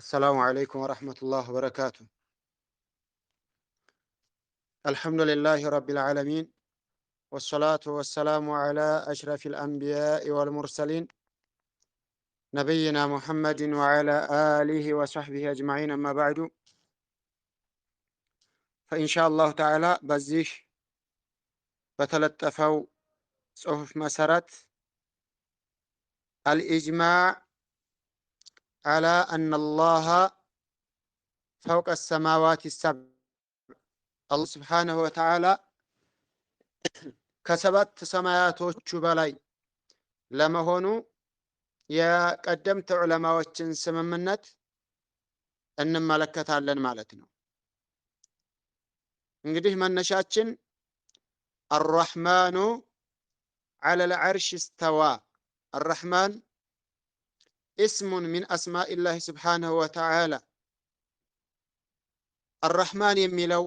السلام عليكم ورحمة الله وبركاته. الحمد لله رب العالمين، والصلاة والسلام على أشرف الأنبياء والمرسلين نبينا محمد وعلى آله وصحبه أجمعين. أما بعد، فإن شاء الله تعالى بزيش بتلتفو صحف مسارات الإجماع على أن الله فوق السماوات السبع. الله سبحانه وتعالى كسبت سماياتوቹ በላይ ለመሆኑ የቀደምት ዑለማዎችን ስምምነት እንመለከታለን ማለት ነው። እንግዲህ መነሻችን الرحمن على العرش استوى. الرحمن اسم من أسماء الله سبحانه وتعالى. الرحمن የሚለው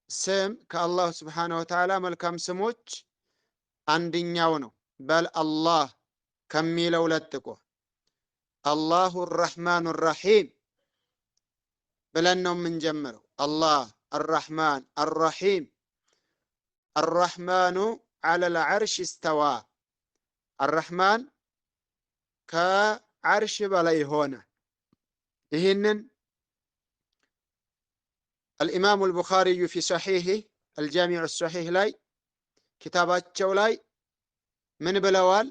ስም ከአላህ سبحانه وتعالى መልካም ስሞች አንደኛው ነው። በል አላህ ከሚለው ለጥቆ አላሁ الرحمن الرحيم ብለን ነው የምንጀምረው። አላህ الرحمن الرحيم. الرحمن على العرش استوى. الرحمن ከዓርሽ በላይ ሆነ። ይህንን الإمام البخاري في صحيحه الجامع الصحيح لاي كتاباتቸው ላይ ምን ብለዋል?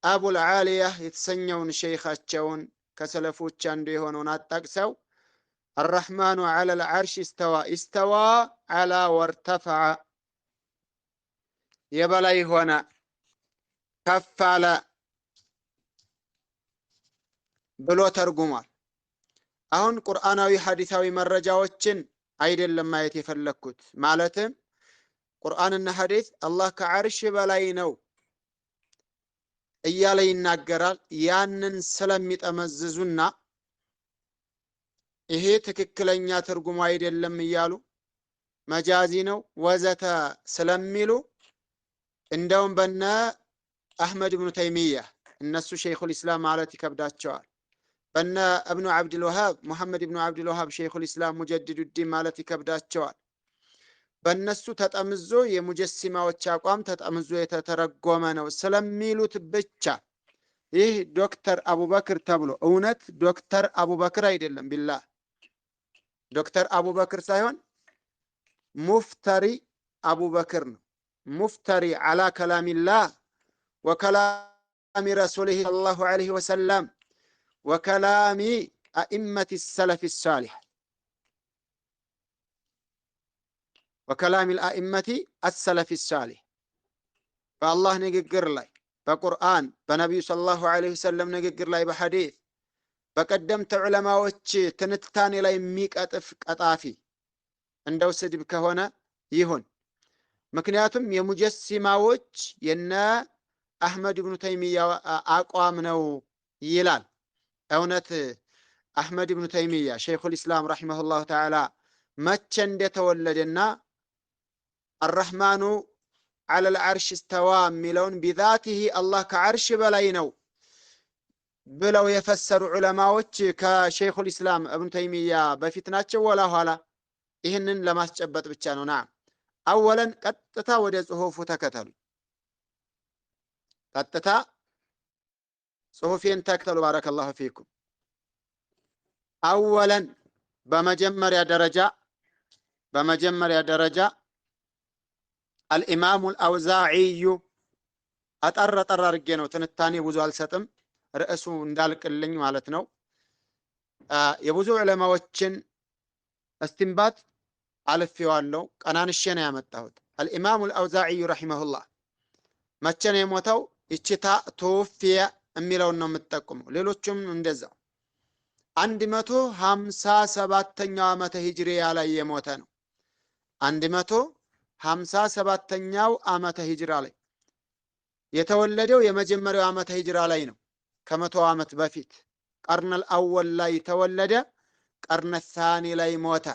አቡ العالية የተሰኘውን ሸይኻቸውን ከሰለፎች አንዱ የሆነውን አጣቅሰው الرحمن على العرش استوى استوى على وارتفع የበላይ ሆነ ከፍ አለ ብሎ ተርጉሟል። አሁን ቁርአናዊ ሐዲሳዊ መረጃዎችን አይደለም ማየት የፈለኩት። ማለትም ቁርአንና ሐዲስ አላህ ከዓርሽ በላይ ነው እያለ ይናገራል። ያንን ስለሚጠመዝዙና ይሄ ትክክለኛ ትርጉሙ አይደለም እያሉ መጃዚ ነው ወዘተ ስለሚሉ እንደውም በነ አህመድ ኢብኑ ተይሚያ እነሱ ሸይኹል ኢስላም ማለት ይከብዳቸዋል። በነ እብኑ አብዱል ወሃብ ሙሐመድ ኢብኑ አብዱል ወሃብ ሸይኹል ኢስላም ሙጀዲዱዲን ማለት ይከብዳቸዋል። በእነሱ ተጠምዞ የሙጀሲማዎች አቋም ተጠምዞ የተተረጎመ ነው ስለሚሉት ብቻ ይህ ዶክተር አቡበክር ተብሎ እውነት ዶክተር አቡበክር አይደለም፣ ቢላህ ዶክተር አቡበክር ሳይሆን ሙፍተሪ አቡበክር ነው። ሙፍተሪ አላ ከላሚላህ ወከላሚ ረሱሊህ ሰለላሁ ዐለይሂ ወሰለም ወከላሚ አኢመቲ ሰለፊ ሳሊህ ወከላሚ አኢመቲ አሰለፊ ሳሊህ በአላህ ንግግር ላይ በቁርአን በነቢዩ ሰለላሁ ዐለይሂ ወሰለም ንግግር ላይ በሐዲስ በቀደምት ዑለማዎች ትንታኔ ላይ የሚቀጥፍ ቀጣፊ እንደው ስድብ ከሆነ ይሁን። ምክንያቱም የሙጀሲማዎች የነ አህመድ ኢብኑ ተይሚያ አቋም ነው ይላል። እውነት አህመድ ኢብኑ ተይሚያ ሸይኹል ኢስላም ረሂመሁላሁ ተዓላ መቼ እንደተወለደና الرحمن على العرش استوى የሚለውን ቢዛቲሂ አላህ ከዓርሽ በላይ ነው ብለው የፈሰሩ ዑለማዎች ከሸይኹል ኢስላም ኢብኑ ተይሚያ በፊት ናቸው ወላ ኋላ? ይህንን ለማስጨበጥ ብቻ ነው። ናም አወለን ቀጥታ ወደ ጽሁፉ ተከተሉ። ቀጥታ ጽሁፌን ተከተሉ። ባረከላሁ ፊኩም። አወለን በመጀመሪያ ደረጃ አልኢማሙ አልአውዛዒዩ አጠር አድርጌ ነው ትንታኔ ብዙ አልሰጥም፣ ርዕሱ እንዳልቅልኝ ማለት ነው። የብዙ ዑለማዎችን እስትንባጥ አልፌዋለሁ፣ ቀናንሼ ነው ያመጣሁት። አልኢማሙ አልአውዛዒዩ ረሂመሁላህ መቼ ነው የሞተው? ይችታ ተወፊየ የሚለውን ነው የምትጠቁመው። ሌሎቹም እንደዛው 157ኛው ዓመተ ሂጅሪያ ላይ የሞተ ነው። 157ኛው ዓመተ ሂጅራ ላይ የተወለደው የመጀመሪያው ዓመተ ሂጅራ ላይ ነው። ከመቶ ዓመት በፊት ቀርነል አወል ላይ ተወለደ። ቀርነ ሳኒ ላይ ሞተ።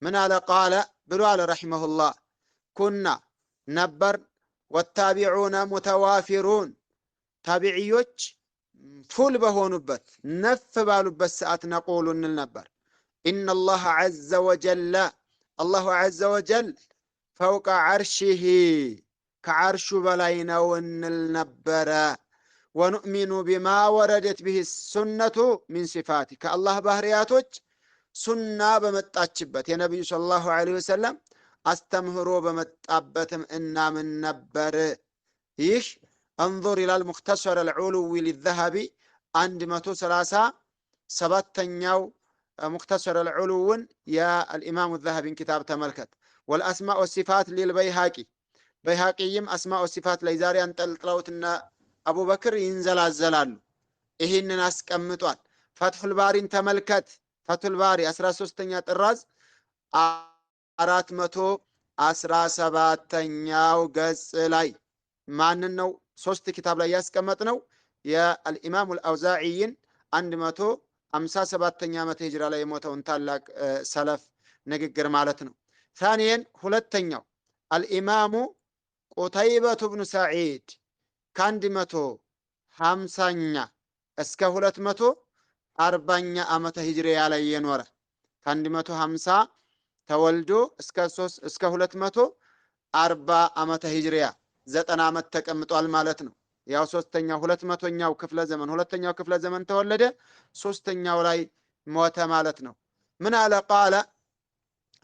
ምን አለ? ቃለ ብሎ አለ ረሂመሁላህ ኩና ነበር ወታቢዑነ ሙተዋፊሩን ታቢዕዮች ፉል በሆኑበት ነፍ ባሉበት ሰዓት ነቁሉ እንል ነበር። ኢነላህ ዐዘ ወጀል አላሁ ዐዘ ወጀል ፈውቀ ዐርሺሂ ከዐርሹ በላይ ነው እንል ነበረ። ወኑእሚኑ ቢማ ወረደት ብህ ሱነቱ ሚን ሲፋቲ ከአላህ ባህርያቶች ሱና በመጣችበት የነቢዩ ሰለላሁ ዐለይሂ ወሰለም አስተምህሮ በመጣበትም እናምን ነበር። ይህ እንዙር ኢላል ሙኽተሰር አልዑሉዊ ሊዘሀቢ 137ኛው ሙኽተሰር አልዑሉውን የአልኢማሙ ዘሀቢን ኪታብ ተመልከት። ወልአስማእ ወሲፋት ሊልበይሃቂ በይሃቂይም አስማእ ወሲፋት ላይ ዛሬ አንጠልጥለውትና አቡበክር ይንዘላዘላሉ። ይህንን አስቀምጧል። ፈትሑል ባሪን ተመልከት። ፈትሑል ባሪ 13ኛ ጥራዝ 417ኛው ገጽ ላይ ማንን ነው ሶስት ኪታብ ላይ ያስቀመጥ ነው የአልኢማሙ አልአውዛዒይን 157ኛ ዓመተ ሂጅራ ላይ የሞተውን ታላቅ ሰለፍ ንግግር ማለት ነው። ታኒየን ሁለተኛው አልኢማሙ ቁተይበቱ ብኑ ሰዒድ ከ150ኛ እስከ 240ኛ ዓመተ ሂጅሪያ ላይ የኖረ ከ150 ተወልዶ እስከ 240 ዓመተ ሂጅሪያ 90 ዓመት ተቀምጧል ማለት ነው። ያው ሶስተኛው 200ኛው ክፍለ ዘመን ሁለተኛው ክፍለ ዘመን ተወለደ፣ ሶስተኛው ላይ ሞተ ማለት ነው። ምን አለ ቃለ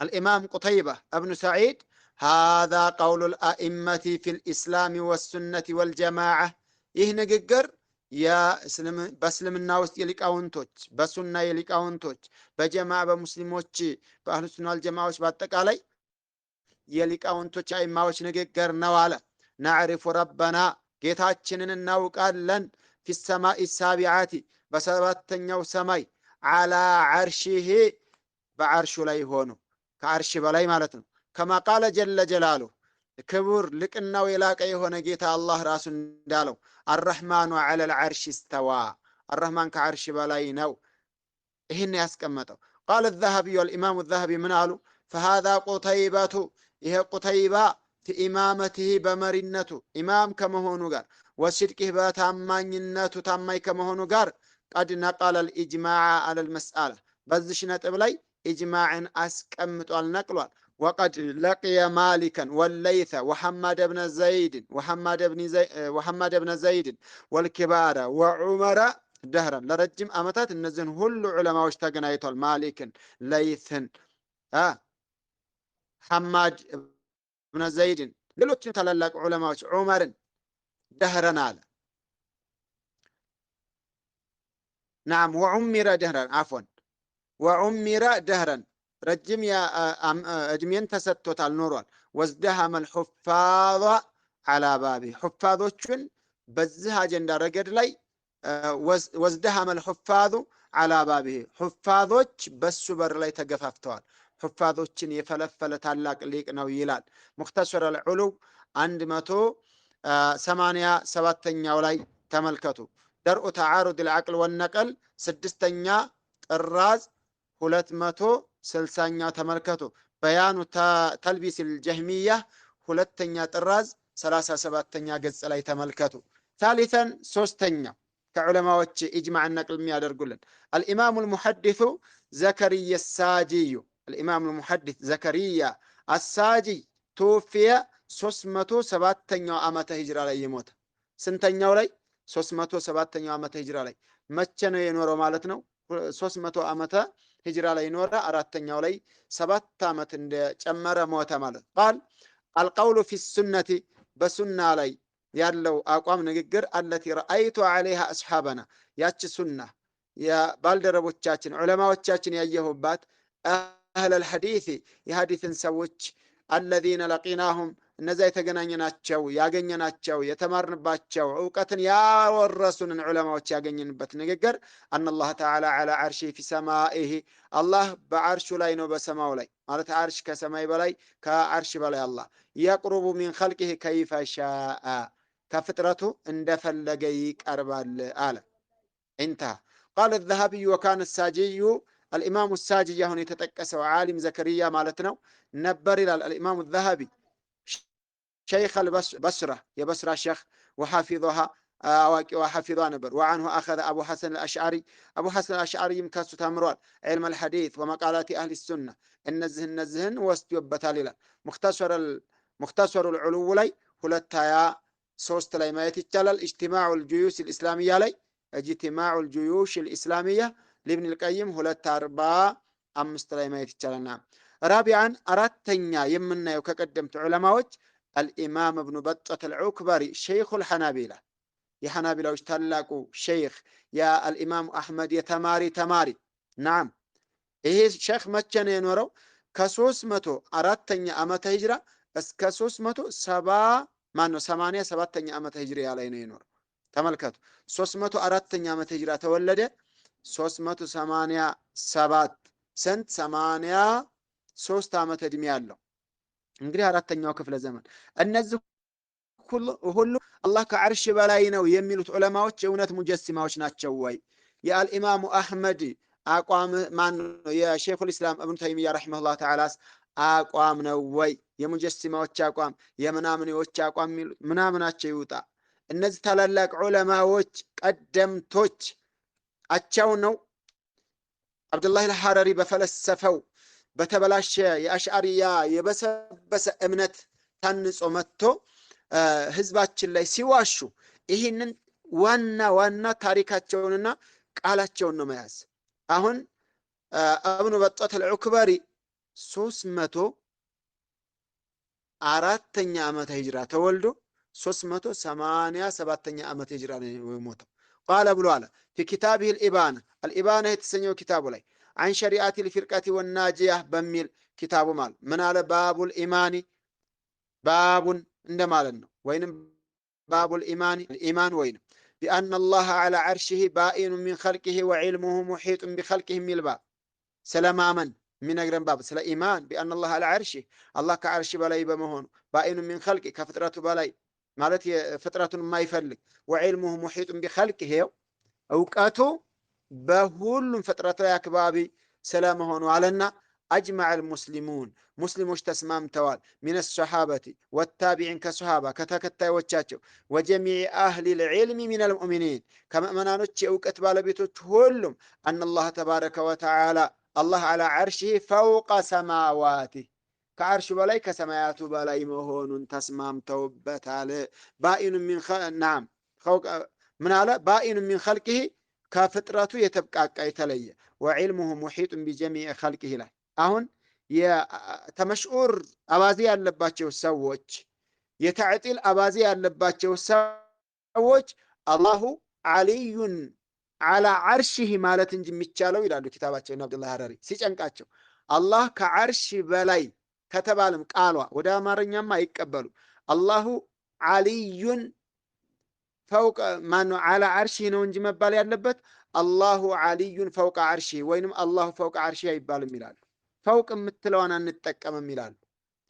አልኢማም ቁተይባ እብኑ ሰዒድ ሃዛ ቀውሉል አኢመቲ ፊል ኢስላሚ ወሱነቲ ወልጀማዓ ይህ ንግግር በእስልምና ውስጥ የሊቃውንቶች በሱና የሊቃውንቶች በጀማ በሙስሊሞች በአህሉ ሱና ወልጀማዓዎች በአጠቃላይ የሊቃውንቶች አይማዎች ንግግር ነው አለ። ናዕሪፉ ረበና ጌታችንን እናውቃለን ፊሰማኢ ሳቢዓቲ በሰባተኛው ሰማይ ዓላ ዓርሺሂ በዓርሹ ላይ ሆኖ ከዓርሽ በላይ ማለት ነው። ከማ ቃለ ጀለ ጀላሉ ክቡር ልቅናው የላቀ የሆነ ጌታ አላህ ራሱ እንዳለው አረሕማኑ ዐለል ዓርሽ እስተዋ አረሕማን ከዓርሽ በላይ ነው። ይህን ያስቀመጠው ቃለ ዘሀቢዩ አልኢማሙ ዘሀቢ ምን አሉ? ፈሃዛ ቁተይበቱ ይሄ ቁተይባ ኢማመትህ በመሪነቱ ኢማም ከመሆኑ ጋር ወሲድቅህ በታማኝነቱ ታማኝ ከመሆኑ ጋር ቀድ ነቀለ ልኢጅማዕ አለል መስአላ በዚሽ ነጥብ ላይ ኢጅማዕን አስቀምጧል ነቅሏል። ወቀድ ለቅየ ማሊከን ወለይተ ወሐማድ ብነ ዘይድን ወልኪባረ ወዑመረ ደህረን ለረጅም ዓመታት እነዚህን ሁሉ ዑለማዎች ተገናኝቷል። ማሊክን፣ ለይትን፣ ሐማድ ብነ ዘይድን ሌሎችን ታላላቅ ዑለማዎች ዑመርን ደህረን አለ። ናም ወዑሚረ ደህረን አፎን ወዑሚረ ደህረን ረጅም እድሜን ተሰጥቶታል ኖሯል። ወዝደሃመል ሑፋظ ዐላ ባቢ ሑፋዞቹን በዚህ አጀንዳ ረገድ ላይ ወዝደሃመል ሑፋዙ ዐላ ባቢ ሑፋዞች በሱ በር ላይ ተገፋፍተዋል። ሑፋዞችን የፈለፈለ ታላቅ ሊቅ ነው ይላል። ሙኽተሰር አልዑሉው 187ኛው ላይ ተመልከቱ። ደርኡ ተዓሩድ ልዓቅል ወነቀል 6ኛ ጥራዝ 260ኛ ተመልከቱ። በያኑ ተልቢስ ልጀህሚያ 2ኛ ጥራዝ 37ኛ ገጽ ላይ ተመልከቱ። ታሊተን ሶስተኛው ከዑለማዎች ኢጅማዕ ነቅል የሚያደርጉልን አልኢማሙ ልሙሐዲሱ ዘከርያ ሳጂዩ الإمام المحدث زكريا الساجي توفي 307ኛው ዓመተ ሂጅራ ላይ የሞተ ስንተኛው ላይ 307ኛው ዓመተ ሂጅራ ላይ መቼ ነው የኖረው ማለት ነው? 300 ዓመተ ሂጅራ ላይ ኖረ። አራተኛው ላይ 7 ዓመት እንደጨመረ ሞተ ማለት ቃል القول في السنة በሱና ላይ ያለው አቋም ንግግር አለቲ ረአይቱ عليها أصحابنا ያቺ ሱና የባልደረቦቻችን ዑለማዎቻችን ያየሁባት አህለል ሐዲስ የሐዲስን ሰዎች አለዚነ ለቂናሁም እነዛ የተገናኘናቸው ያገኘናቸው የተማርንባቸው ዕውቀትን ያወረሱንን ዑለማዎች ያገኘንበት ንግግር አነላህ ተዓላ ዐላ ዐርሺሂ ፊ ሰማኢሂ አላህ በዐርሹ ላይ ነው በሰማው ላይ ማለት ዐርሽ ከሰማይ በላይ ከዐርሽ በላይ አላህ የቅሩቡ ሚን ኸልቂሂ ከይፈ ሻአ ከፍጥረቱ እንደፈለገ ይቀርባል አለ። ኢንተሃ ቃለ ዘሀቢዩ ወካነ ሳጂዩ الإمام الساجي هنا يتتكسوا عالم زكريا مالتنا نبر إلى الإمام الذهبي شيخ البصرة يا بصرة شيخ وحافظها አዋቂዋ ሐፊዟ ነበር። ወዐንሁ አኸዘ አቡ ሐሰን አልአሽዓሪ አቡ ሐሰን አልአሽዓሪም ከሱ ተምሯል። ዒልም አልሐዲት ወመቃላት አህሊ ሱና እነዚህን ወስዶበታል ይላል። ሙኽተሰሩ ልዑሉው ላይ 223 ላይ ማየት ይቻላል። እጅትማዑ ልጁዩሽ ልእስላሚያ ላይ እጅትማዑ ልጁዩሽ ልእስላሚያ ለኢብን ልቀይም 245 ላይ ማየት ይቻላልና። ራቢዓን አራተኛ የምናየው ከቀደምት ዑለማዎች አልኢማም እብኑ በጠት አልዑክበሪ ሸይኹል ሐናቢላ የሐናቢላዎች ታላቁ ሸይኽ የአልኢማም አሕመድ ተማሪ ናም። ይሄ ሸይኽ መቼ ነው የኖረው? ከ304ኛ ዓመተ ሂጅራ እስከ 87ኛ ዓመተ ሂጅሪያ ላይ ነው የኖረው። ተመልከቱ 304ኛ ዓመተ ሂጅራ ተወለደ። 387 ስንት 83 ዓመት ዕድሜ ያለው እንግዲህ አራተኛው ክፍለ ዘመን። እነዚህ ሁሉ አላህ ከዓርሽ በላይ ነው የሚሉት ዑለማዎች የእውነት ሙጀሲማዎች ናቸው ወይ? የአልኢማሙ አሕመድ አቋም ማን ነው? የሸይኹል ኢስላም እብኑ ተይሚያ ረሒመሁላህ ተዓላስ አቋም ነው ወይ? የሙጀሲማዎች አቋም፣ የምናምኔዎች አቋም የሚሉት ምናምናቸው ይውጣ። እነዚህ ታላላቅ ዑለማዎች ቀደምቶች አቻው ነው። አብዱላህ አልሐረሪ በፈለሰፈው በተበላሸ የአሽዓሪያ የበሰበሰ እምነት ታንጾ መጥቶ ህዝባችን ላይ ሲዋሹ ይህንን ዋና ታሪካቸውንና ቃላቸውን ነው መያዝ። አሁን እብኑ በጠት አልዑክበሪ 304ኛ ዓመተ ሂጅራ ተወልዶ 387ኛ ዓመተ ሂጅራ ነው የሞተው። ቃለ ብሎ አለ ፊ ኪታቢህ አልኢባና የተሰኘው ኪታቡ ላይ عن شريعة الفرقة والناجية بميل كتاب مال من على باب الإيمان باب عندما وين باب الإيمان وين بأن الله على عرشه بائن من خلقه وعلمه محيط بخلقه من الباب سلام من أقرن باب سلا إيمان بأن الله على عرشه الله كعرش بلاي بمهون بائن من خلقه كفترة بلاي مالت فترة ما يفلق وعلمه محيط بخلقه أوقاته بهول فترة أكبابي سلامه علينا أجمع المسلمون مسلموش تسمام توال من الصحابة والتابعين كصحابة كتاكتا وچاچو وجميع أهل العلم من المؤمنين كما منانوچ أوقت بالبيتوچ هولم أن الله تبارك وتعالى الله على عرشه فوق سماواته كعرش بلاي كسمايات بلاي مهون تسمام توبتال بائن من نعم من على بائن من خلقه كفترته يتبقى يتلي وعلمه محيط بجميع خلقه له አሁን የተመሽዑር አባዜ ያለባቸው ሰዎች የተዕጢል አባዜ ያለባቸው ሰዎች አላሁ ዓሊዩን አላ ዓርሺህ ማለት እንጂ የሚቻለው ይላሉ ኪታባቸው አብዱላህ ሐረሪ ሲጨንቃቸው አላህ ከዓርሽ በላይ ከተባለም ቃሏ ወደ አማርኛማ አይቀበሉ አላሁ ዓሊዩን ፈውቅ ማነው አላ ዓርሺህ ነው እንጂ መባል ያለበት አላሁ ዓሊዩን ፈውቅ ዓርሺህ ወይንም አላሁ ፈውቅ ዓርሺህ አይባልም ይላሉ። ፈውቅ የምትለዋን አንጠቀምም ይላሉ።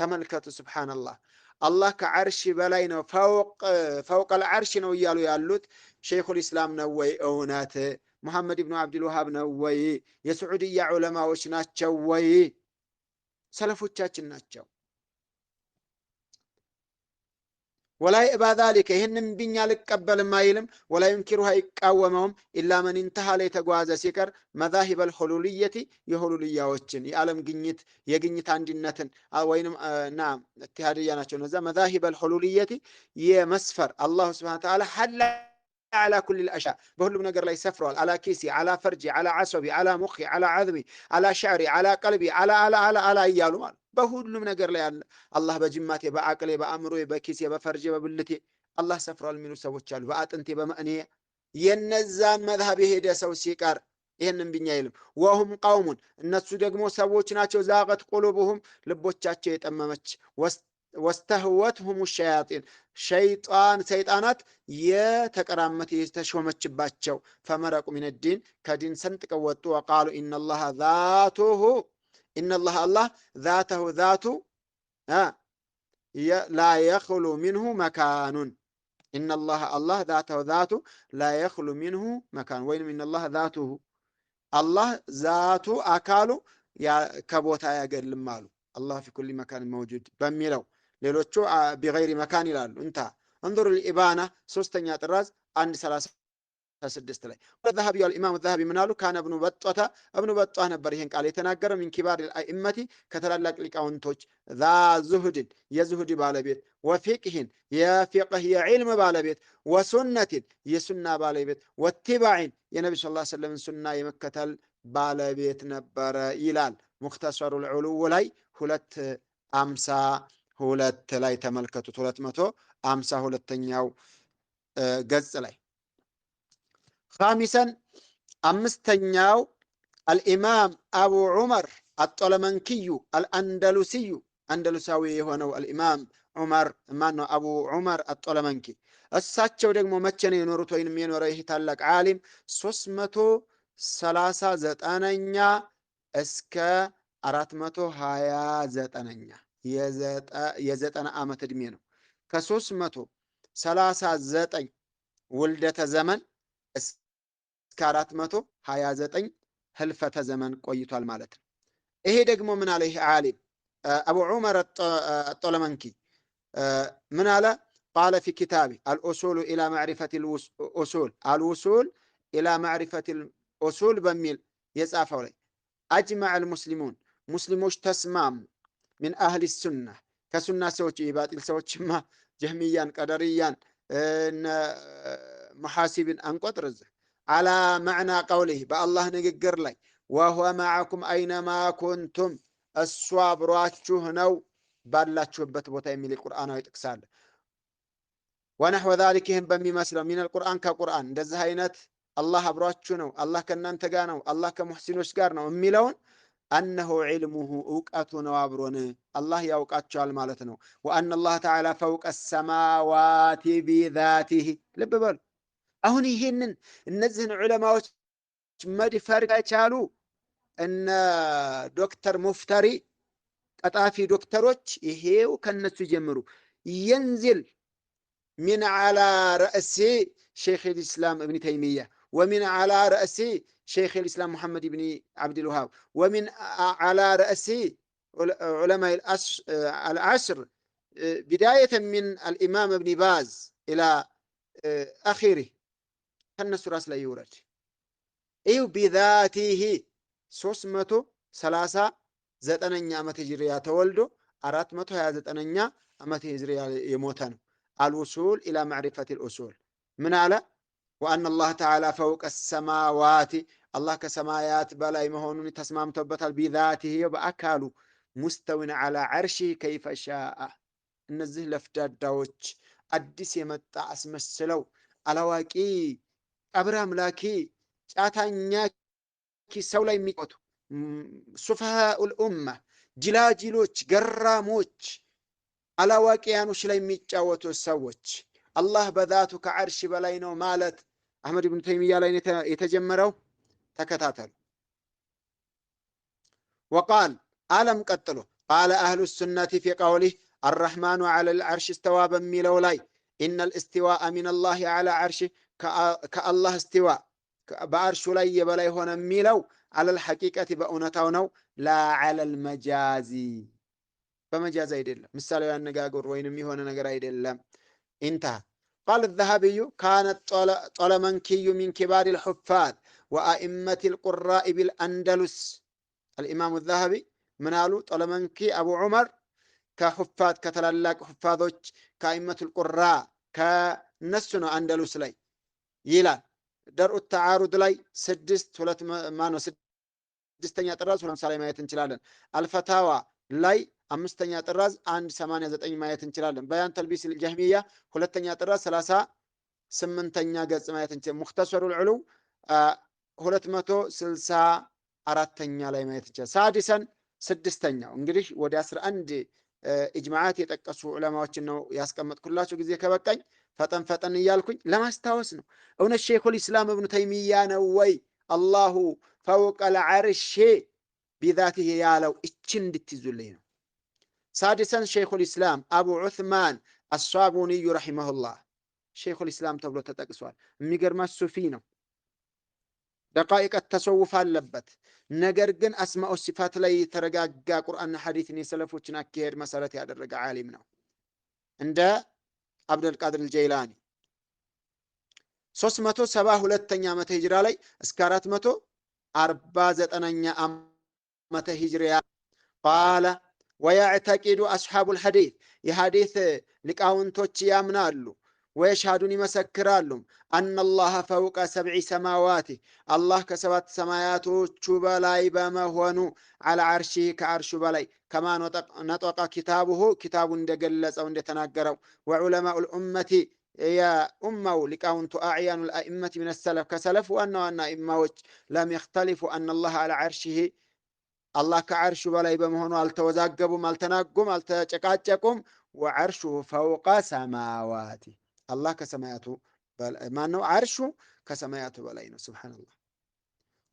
ተመልከቱ ሱብሃንአላህ አላህ ከዓርሽ በላይ ነው ፈውቅ አልዓርሽ ነው እያሉ ያሉት ሸይኹል ኢስላም ነው ወይ እውነት? ሙሐመድ ኢብኑ አብዱል ወሃብ ነው ወይ? የስዑድያ ዑለማዎች ናቸው ወይ? ሰለፎቻችን ናቸው። ولا يأبى ذلك ይህንን ቢኛ ልቀበልም አይልም ولا ينكرها ይቃወመውም إلا من انتهى ليتጓዘ ሲቀር مذاهب الحلولية የሁሉልያዎችን የዓለም ግኝት የግኝት አንድነትን ወይንም ናም اتحادية ናቸው እነዛ مذاهب الحلولية የመስፈር አላህ Subhanahu Wa Ta'ala حل على كل الأشياء بهلم نقر لا يسفروا على كيسي على فرجي على عصبي على مخي على عظمي على شعري على قلبي على أيالو مال بهلم نقر لا الله بجماتي بعقلي بأمري بكيسي بفرجي ببلتي الله سفروا المنو سوتشال بأتنتي بمأنية ينزان مذهبي هيدا سو سيكار ይሄንን ቢኛይልም وهم قوم እነሱ ደግሞ ሰዎች ናቸው ዛቀት ቁሉብሁም ልቦቻቸው የጠመመች ወስተህወትሁም الشياطين ሰይጣናት የተቀራመተ የተሾመችባቸው ፈመረቁ من الدين ከዲን ሰንጥቀው ወጡ وقالوا ان الله ذاته ان الله الله ذاته ذات لا يخلو منه مكان ان الله الله ذاته ذاته لا يخلو منه مكان وين ان الله ذاته الله ذاته አካሉ ከቦታ ያገድልም አሉ الله في كل مكان موجود በሚለው ሌሎቹ بغير مكان ይላሉ እንታ انظر الإبانة ሶስተኛ ጥራዝ 136 ላይ ዘሀቢ ኢማሙ ዘሀቢ ምን አሉ? ካነ እብኑ በጧህ ነበር ይህን ቃል የተናገረ ሚን ኪባር አኢመቲ ከታላላቅ ሊቃውንቶች ዛ ዙሁድን የዙሁድ ባለቤት ወፊቅህን የፊቅህ የዕልም ባለቤት ወሱነትን የሱና ባለቤት ወቲባዕን የነቢ ስ ላ ሰለምን ሱና የመከተል ባለቤት ነበረ ይላል። ሙክተሰሩ ልዑሉው ላይ 252 ላይ ተመልከቱት። 252ኛው ገጽ ላይ ኻሚሰን አምስተኛው አልኢማም አቡ ዑመር አጦለመንኪዩ አልአንደሉሲዩ አንደሉሳዊ የሆነው አልኢማም ዑመር ማን ነው? አቡ ዑመር አጦለመንኪ። እሳቸው ደግሞ መቼ ነው የኖሩት ወይንም የኖረው ይህ ታላቅ ዓሊም? 339ኛ እስከ 429ኛ የዘጠና ዓመት ዕድሜ ነው። ከ339 ውልደተ ዘመን እስከ 429 ህልፈተ ዘመን ቆይቷል ማለት ነው። ይሄ ደግሞ ምን አለ ይህ ዓሊም አቡ ዑመር አጦለመንኪ ምን አለ? ቃለ ፊ ኪታቢ አልኡሱሉ ኢላ ማዕሪፈት ልኡሱል አልውሱል ኢላ ማዕሪፈት ልኡሱል በሚል የጻፈው ላይ አጅማዕ አልሙስሊሙን ሙስሊሞች ተስማሙ ሚን አህሊ ሱና ከሱና ሰዎች የባጢል ሰዎችማ ጀህሚያን ቀደርያን መሐሲብን አንቆጥር እዚህ አላ መዕና ቀውሊህ በአላህ ንግግር ላይ ወሁወ መዓኩም አይነማ ኩንቱም እሱ አብሯችሁ ነው ባላችሁበት ቦታ የሚል ቁርአናዊ ጥቅስ አለ። ወነሕወ ዛሊክ ይህን በሚመስለው ሚነል ቁርአን ከቁርአን እንደዚህ አይነት አላህ አብሯችሁ ነው፣ አላህ ከእናንተ ጋር ነው፣ አላህ ከሙሕሲኖች ጋር ነው የሚለውን አነሁ ዒልሙሁ እውቀቱ ነው አብሮን አላህ ያውቃቸዋል ማለት ነው። ወአነ አላህ ተዓላ ፈውቀ ሰማዋቲ ቢዛቲህ ልብ በሉ። አሁን ይህንን እነዚህን ዑለማዎች መድፈር ከቻሉ እነ ዶክተር ሙፍተሪ ቀጣፊ ዶክተሮች ይሄው ከነሱ ጀምሩ የንዝል ሚን ዓላ ረእሲ ሸይኽ ልእስላም እብኒ ተይሚያ ወሚን ዓላ ረእሲ شيخ الإسلام محمد بن عبد الوهاب ومن على رأس علماء العصر بداية من الإمام ابن باز إلى آخره كالنسو راس لا يورد إيو بذاته 339 ዓመተ ሂጅሪያ ተወልዶ 429 ዓመተ ሂጅሪያ የሞተ ነው። الوصول إلى معرفة الأصول من على وأن الله تعالى فوق السماوات الله كسمايات بلاي مهون تسمام توبتال بذاته وبأكاله مستوٍ على عرشه كيف شاء እነዚህ ለፍዳዳዎች አዲስ የመጣ አስመስለው አላዋቂ ቀብር አምላኪ ጫታኛ ሰው ላይ የሚቆቱ ሱፋሃኡል ኡማ ጅላጅሎች ገራሞች አላዋቂያኖች ላይ የሚጫወቱ ሰዎች አላህ በዛቱ ከዓርሽ በላይ ነው ማለት አህመድ ብን ተይሚያ ላይ የተጀመረው ተከታተሉ። ወቃል አለም ቀጥሎ ቃለ አህሉ ሱነቲ ፊ ቀውሊህ አርረሕማኑ ዐለል ዐርሽ እስተዋ በሚለው ላይ ኢነል እስቲዋአ ሚነላሂ ዐላ ዐርሽ ከአላህ እስቲዋ በአርሹ ላይ የበላይ ሆነ የሚለው ዐለል ሐቂቀቲ በእውነታው ነው። ላ ዐለል መጃዚ በመጃዝ አይደለም፣ ምሳሌያዊ አነጋገር ወይንም የሆነ ነገር አይደለም። انتهى. قال الذهبي كان الطلمنكي من كبار الحفاظ وأئمة القراء بالأندلس. الإمام الذهبي منالو طلمنكي أبو عمر كحفاظ كتلالاك حفاظوች كأئمة القراء كنسنو أندلس لي يلا درء التعارض لي ስድስተኛ ጥራዝ ሁለት ምሳሌ ማየት እንችላለን። አልፈታዋ ላይ አምስተኛ ጥራዝ 189 ማየት እንችላለን። በያን ተልቢስ الجهمية ሁለተኛ ጥራዝ 38ኛ ገጽ ማየት እንችላለን። ሙክተሰሩል ዑሉው 264ኛ ላይ ማየት እንችላለን። ሳዲሰን ስድስተኛው እንግዲህ ወደ 11 ኢጅማዓት የጠቀሱ ዑለማዎችን ነው ያስቀመጥኩላችሁ። ጊዜ ከበቃኝ ፈጠን እያልኩኝ ለማስታወስ ነው። እውነት ሸይኹል ኢስላም ኢብኑ ተይሚያ ነው ወይ አላሁ ፈውቀል ዐርሽ ቢዛቲሂ ያለው? እችን እንድትይዙልኝ ነው። ሳዲሰን ሸይኹል ኢስላም አቡ ዑስማን አሷቡኒዩ ረሒመሁላህ ሸይኹል ኢስላም ተብሎ ተጠቅሷል። የሚገርማች ሱፊ ነው። ደቃኢቀ ተሰውፍ አለበት። ነገር ግን አስማኡ ሲፋት ላይ የተረጋጋ ቁርአንና ሐዲትን የሰለፎችን አካሄድ መሰረት ያደረገ ዓሊም ነው እንደ አብዱልቃድር አልጀይላኒ። 372ኛ ዓመተ ሂጅራ ላይ እስከ 449ኛ ዓመተ ሂጅራ ቃለ ወየዕተቂዱ አስሓቡል ሐዲስ የሐዲስ ሊቃውንቶች ያምናሉ ወየሽሃዱን ይመሰክራሉ አነላህ ፈውቀ ሰብዒ ሰማዋት አላህ ከሰባት ሰማያቶቹ በላይ በመሆኑ አላ ዓርሺህ ከዓርሹ በላይ ከማ ነጠቀ ኪታቡሁ ኪታቡ እንደገለጸው እንደተናገረው ወዑለማኡ ልኡመቲ የኡማው ሊቃውንቱ አዕያኑ ልአኢመት ምን ሰለፍ ከሰለፍ ዋና ዋና ኢማዎች ለም የክተሊፉ አነላህ አላ ዓርሺህ አላህ ከዓርሹ በላይ በመሆኑ አልተወዛገቡም፣ አልተናጉም፣ አልተጨቃጨቁም። ወዓርሹሁ ፈውቀ ሰማዋቲ አላህ ከሰማያቱ ማነው ዓርሹ ከሰማያቱ በላይ ነው። ሱብሓነላህ።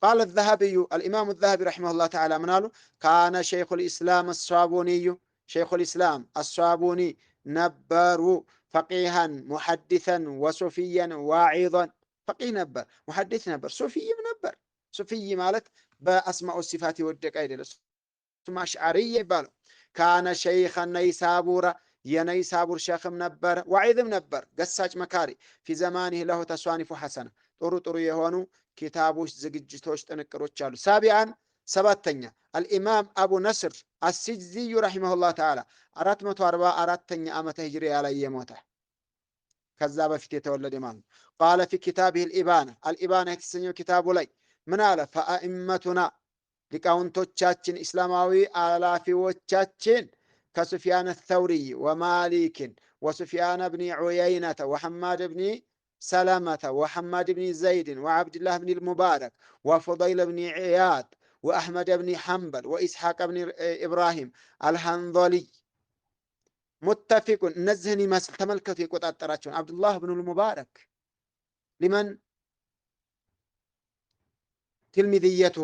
ቃለ ዘሀቢዩ አልኢማሙ ዘሀቢ ረሒመሁላህ ተዓላ ምን አሉ? ካነ ሸይኹል ኢስላም አሷቡኒዩ ሸይኹል ኢስላም አሷቡኒ ነበሩ ፈቂሃን ሙሐዲሰን ወሱፊያን ዋዒዘን ፈቂህ ነበር፣ ሙሐዲስ ነበር፣ ሱፊይም ነበር። ሱፊይ ማለት በአስማኡ ሲፋት የወደቀ አይደለም፣ እሱም አሽዓሪይ ይባላል። ካነ ሸይኸ ነይሳቡራ የነይሳቡር ሸኽም ነበር፣ ዋዒዝም ነበር፣ ገሳጭ መካሪ። ፊ ዘማኒህ ለሁ ተሷኒፉ ሐሰና ጥሩ ጥሩ የሆኑ ኪታቦች፣ ዝግጅቶች፣ ጥንቅሮች አሉ። ሳቢዓን ሰባተኛ አልኢማም አቡ ነስር አሲጅዚዩ ረሒመሁላህ ተዓላ 444ኛ ዓመተ ሂጅሪያ ላይ የሞተ ከዛ በፊት የተወለደ ማለት ነው። ቃለ ፊ ኪታቢህ አልኢባና አልኢባና የተሰኘው ኪታቡ ላይ ምን አለ? ፈአኢመቱና ሊቃውንቶቻችን እስላማዊ አላፊዎቻችን ከሱፊያን ተውሪይ ወማሊክን ወሱፊያን ብኒ ዑየይነተ ወሐማድ ብኒ ሰለመተ ወሐማድ ብኒ ዘይድን ወዓብድላህ ብኒ ልሙባረክ ወፉضይል ብኒ ዕያድ ወአሕመድ ብኒ ሐንበል ወኢስሐቅ ብኒ ኢብራሂም አልሐንዘሊይ ሙተፊቁን እነዚህን ይመስል ተመልከቱ። የቆጣጠራቸውን አብዱላህ ብኑ ልሙባረክ ሊመን ትልሚዝየቱ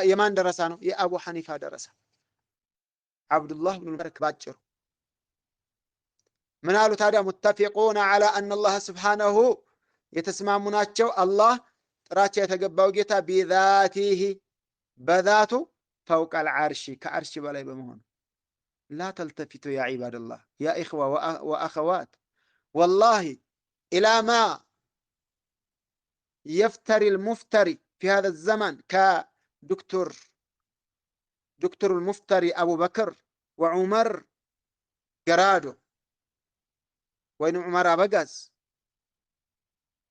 የማን ደረሳ ነው? የአቡ ሐኒፋ ደረሳ አብዱላህ ብኑ ልሙባረክ ባጭሩ ምን አሉ ታዲያ? ሙተፊቁነ ዐላ አነላህ ስብሓነሁ የተስማሙ ናቸው። አላህ ጥራቻ የተገባው ጌታ ቢዛቲህ በዛቱ ፈውቀል ዓርሺ ከዓርሺ በላይ በመሆኑ ላ ተልተፊቱ ያ ዒባደላህ ያ ኢኽዋ ወአኸዋት ወላሂ ኢላ ማ የፍተሪ ልሙፍተሪ في هذا الزمن كدكتور المفتري أبو بكر وعمر قرادو وين عمر أبقاز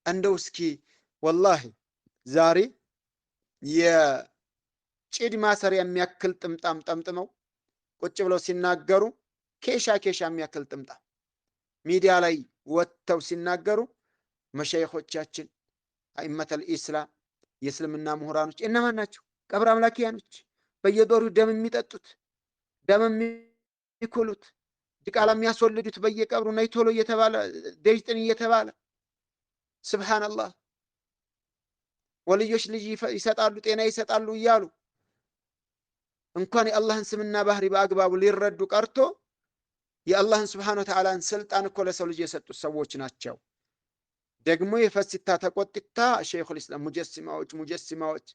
أندوسكي والله زاري يا ጭድ ማሰሪያ የሚያክል ጥምጣም ጠምጥመው ቁጭ ብለው ሲናገሩ ኬሻ የሚያክል ጥምጣም ሚዲያ ላይ ወጥተው ሲናገሩ መሸይኾቻችን አኢመተል ኢስላም የእስልምና ምሁራኖች እነማን ናቸው? ቀብር አምላኪያኖች፣ በየዶሩ ደም የሚጠጡት፣ ደም የሚኩሉት፣ ድቃላ የሚያስወልዱት በየቀብሩ ነይ ቶሎ እየተባለ ደጅጥን እየተባለ ስብሓንላህ ወልዮች ልጅ ይሰጣሉ፣ ጤና ይሰጣሉ እያሉ እንኳን የአላህን ስምና ባህሪ በአግባቡ ሊረዱ ቀርቶ የአላህን ስብሓን ወተዓላን ስልጣን እኮ ለሰው ልጅ የሰጡት ሰዎች ናቸው። ደግሞ የፈሲታ ተቆጥታ ሸይኹል ኢስላም ሙጀሲማዎች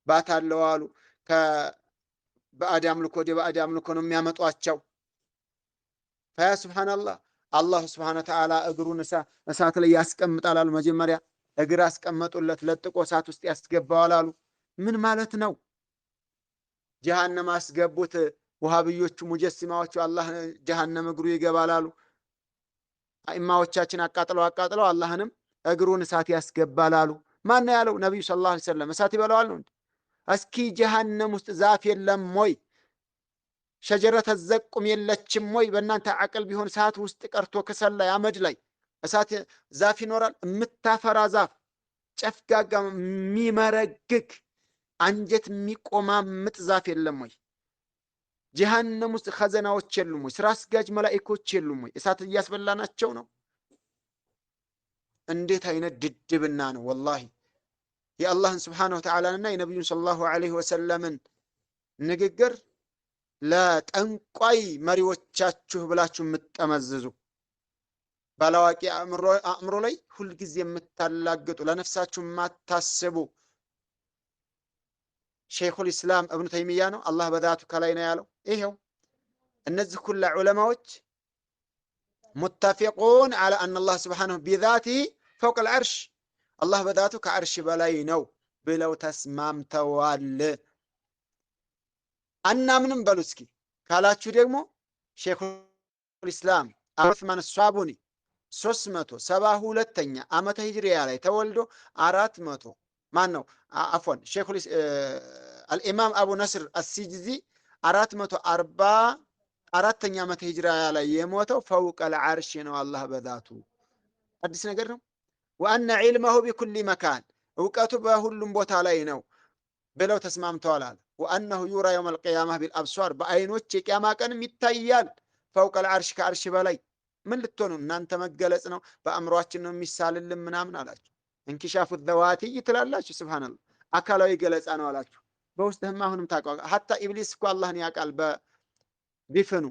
ባታለው አሉ በባዕድ አምልኮ ወደ ባዕድ አምልኮ ነው የሚያመጧቸው። ፈያ ሱብሃንአላህ አላህ ሱብሃነሁ ወተዓላ እግሩን እሳት ላይ ያስቀምጣል አሉ። መጀመሪያ እግር አስቀመጡለት፣ ለጥቆ እሳት ውስጥ ያስገባዋል አሉ። ምን ማለት ነው? ጀሃነም አስገቡት ወሃብዮቹ ሙጀሲማዎቹ፣ አላህ ጀሃነም እግሩ ይገባል አሉ። አኢማዎቻችን አቃጥለው አላህንም እግሩን እሳት ያስገባል አሉ። ማን ነው ያለው? ነብዩ ሰለላሁ ዐለይሂ ወሰለም። እሳት ይበላዋል ነው? እስኪ ጀሃነም ውስጥ ዛፍ የለም ወይ? ሸጀረተ ዘቁም የለችም ወይ? በእናንተ አቅል ቢሆን እሳት ውስጥ ቀርቶ ከሰል ላይ አመድ ላይ እሳት ዛፍ ይኖራል? የምታፈራ ዛፍ፣ ጨፍጋጋ የሚመረግግ አንጀት የሚቆማምጥ ዛፍ የለም ወይ? ጀሃነም ውስጥ ኸዘናዎች የሉም ወይ? ስራ አስጋጅ መላኢኮች የሉም ወይ? እሳት እያስበላናቸው ነው። እንዴት አይነት ድድብና ነው! ወላሂ የአላህን ስብሓነሁ ወተዓላንና የነቢዩን ሰለላሁ ዐለይሂ ወሰለምን ንግግር ለጠንቋይ መሪዎቻችሁ ብላችሁ የምትጠመዝዙ፣ ባላዋቂ አእምሮ ላይ ሁልጊዜ የምታላግጡ፣ ለነፍሳችሁ የማታስቡ ሸይኹል ኢስላም እብኑ ተይሚያ ነው። አላህ በዛቱ ከላይ ነው ያለው። ይሄው እነዚህ ኩላ ዑለማዎች ሙተፊቁን ዐላ አነላህ ስብሓነሁ ቢዛቲሂ ፈውቀል ዐርሽ አላህ በዛቱ ከዓርሽ በላይ ነው ብለው ተስማምተዋል። አናምንም በሉ እስኪ ካላችሁ ደግሞ ሼኹል ኢስላም ዑስማን ሷቡኒ 372ኛ ዓመተ ሂጅሪያ ላይ ተወልዶ 400 ማን ነው አፎን ሼኹል አልኢማም አቡ ነስር አሲጅዚ 444ኛ ዓመተ ሂጅሪያ ላይ የሞተው ፈውቀል ዓርሽ ነው አላህ በዛቱ። አዲስ ነገር ነው። ወአነ ዒልመሁ ቢኩሊ መካን እውቀቱ በሁሉም ቦታ ላይ ነው ብለው ተስማምተዋል አለ። ወአነሁ ዩራ የውመል ቂያማ ቢልአብሷር በአይኖች የቂያማ ቀንም ይታያል። ፈውቀል ዓርሽ ከዓርሽ በላይ ምን ልትሆኑ እናንተ መገለጽ ነው በአእምሯችን ነው የሚሳልልን ምናምን አላችሁ። እንኪሻፉ ዘዋትይ ትላላችሁ። ስብሓንላህ አካላዊ ገለጻ ነው አላችሁ። በውስጥህም አሁንም ታውቀዋለህ። ሀታ ኢብሊስ እኮ አላህን ያውቃል በዲፍኑ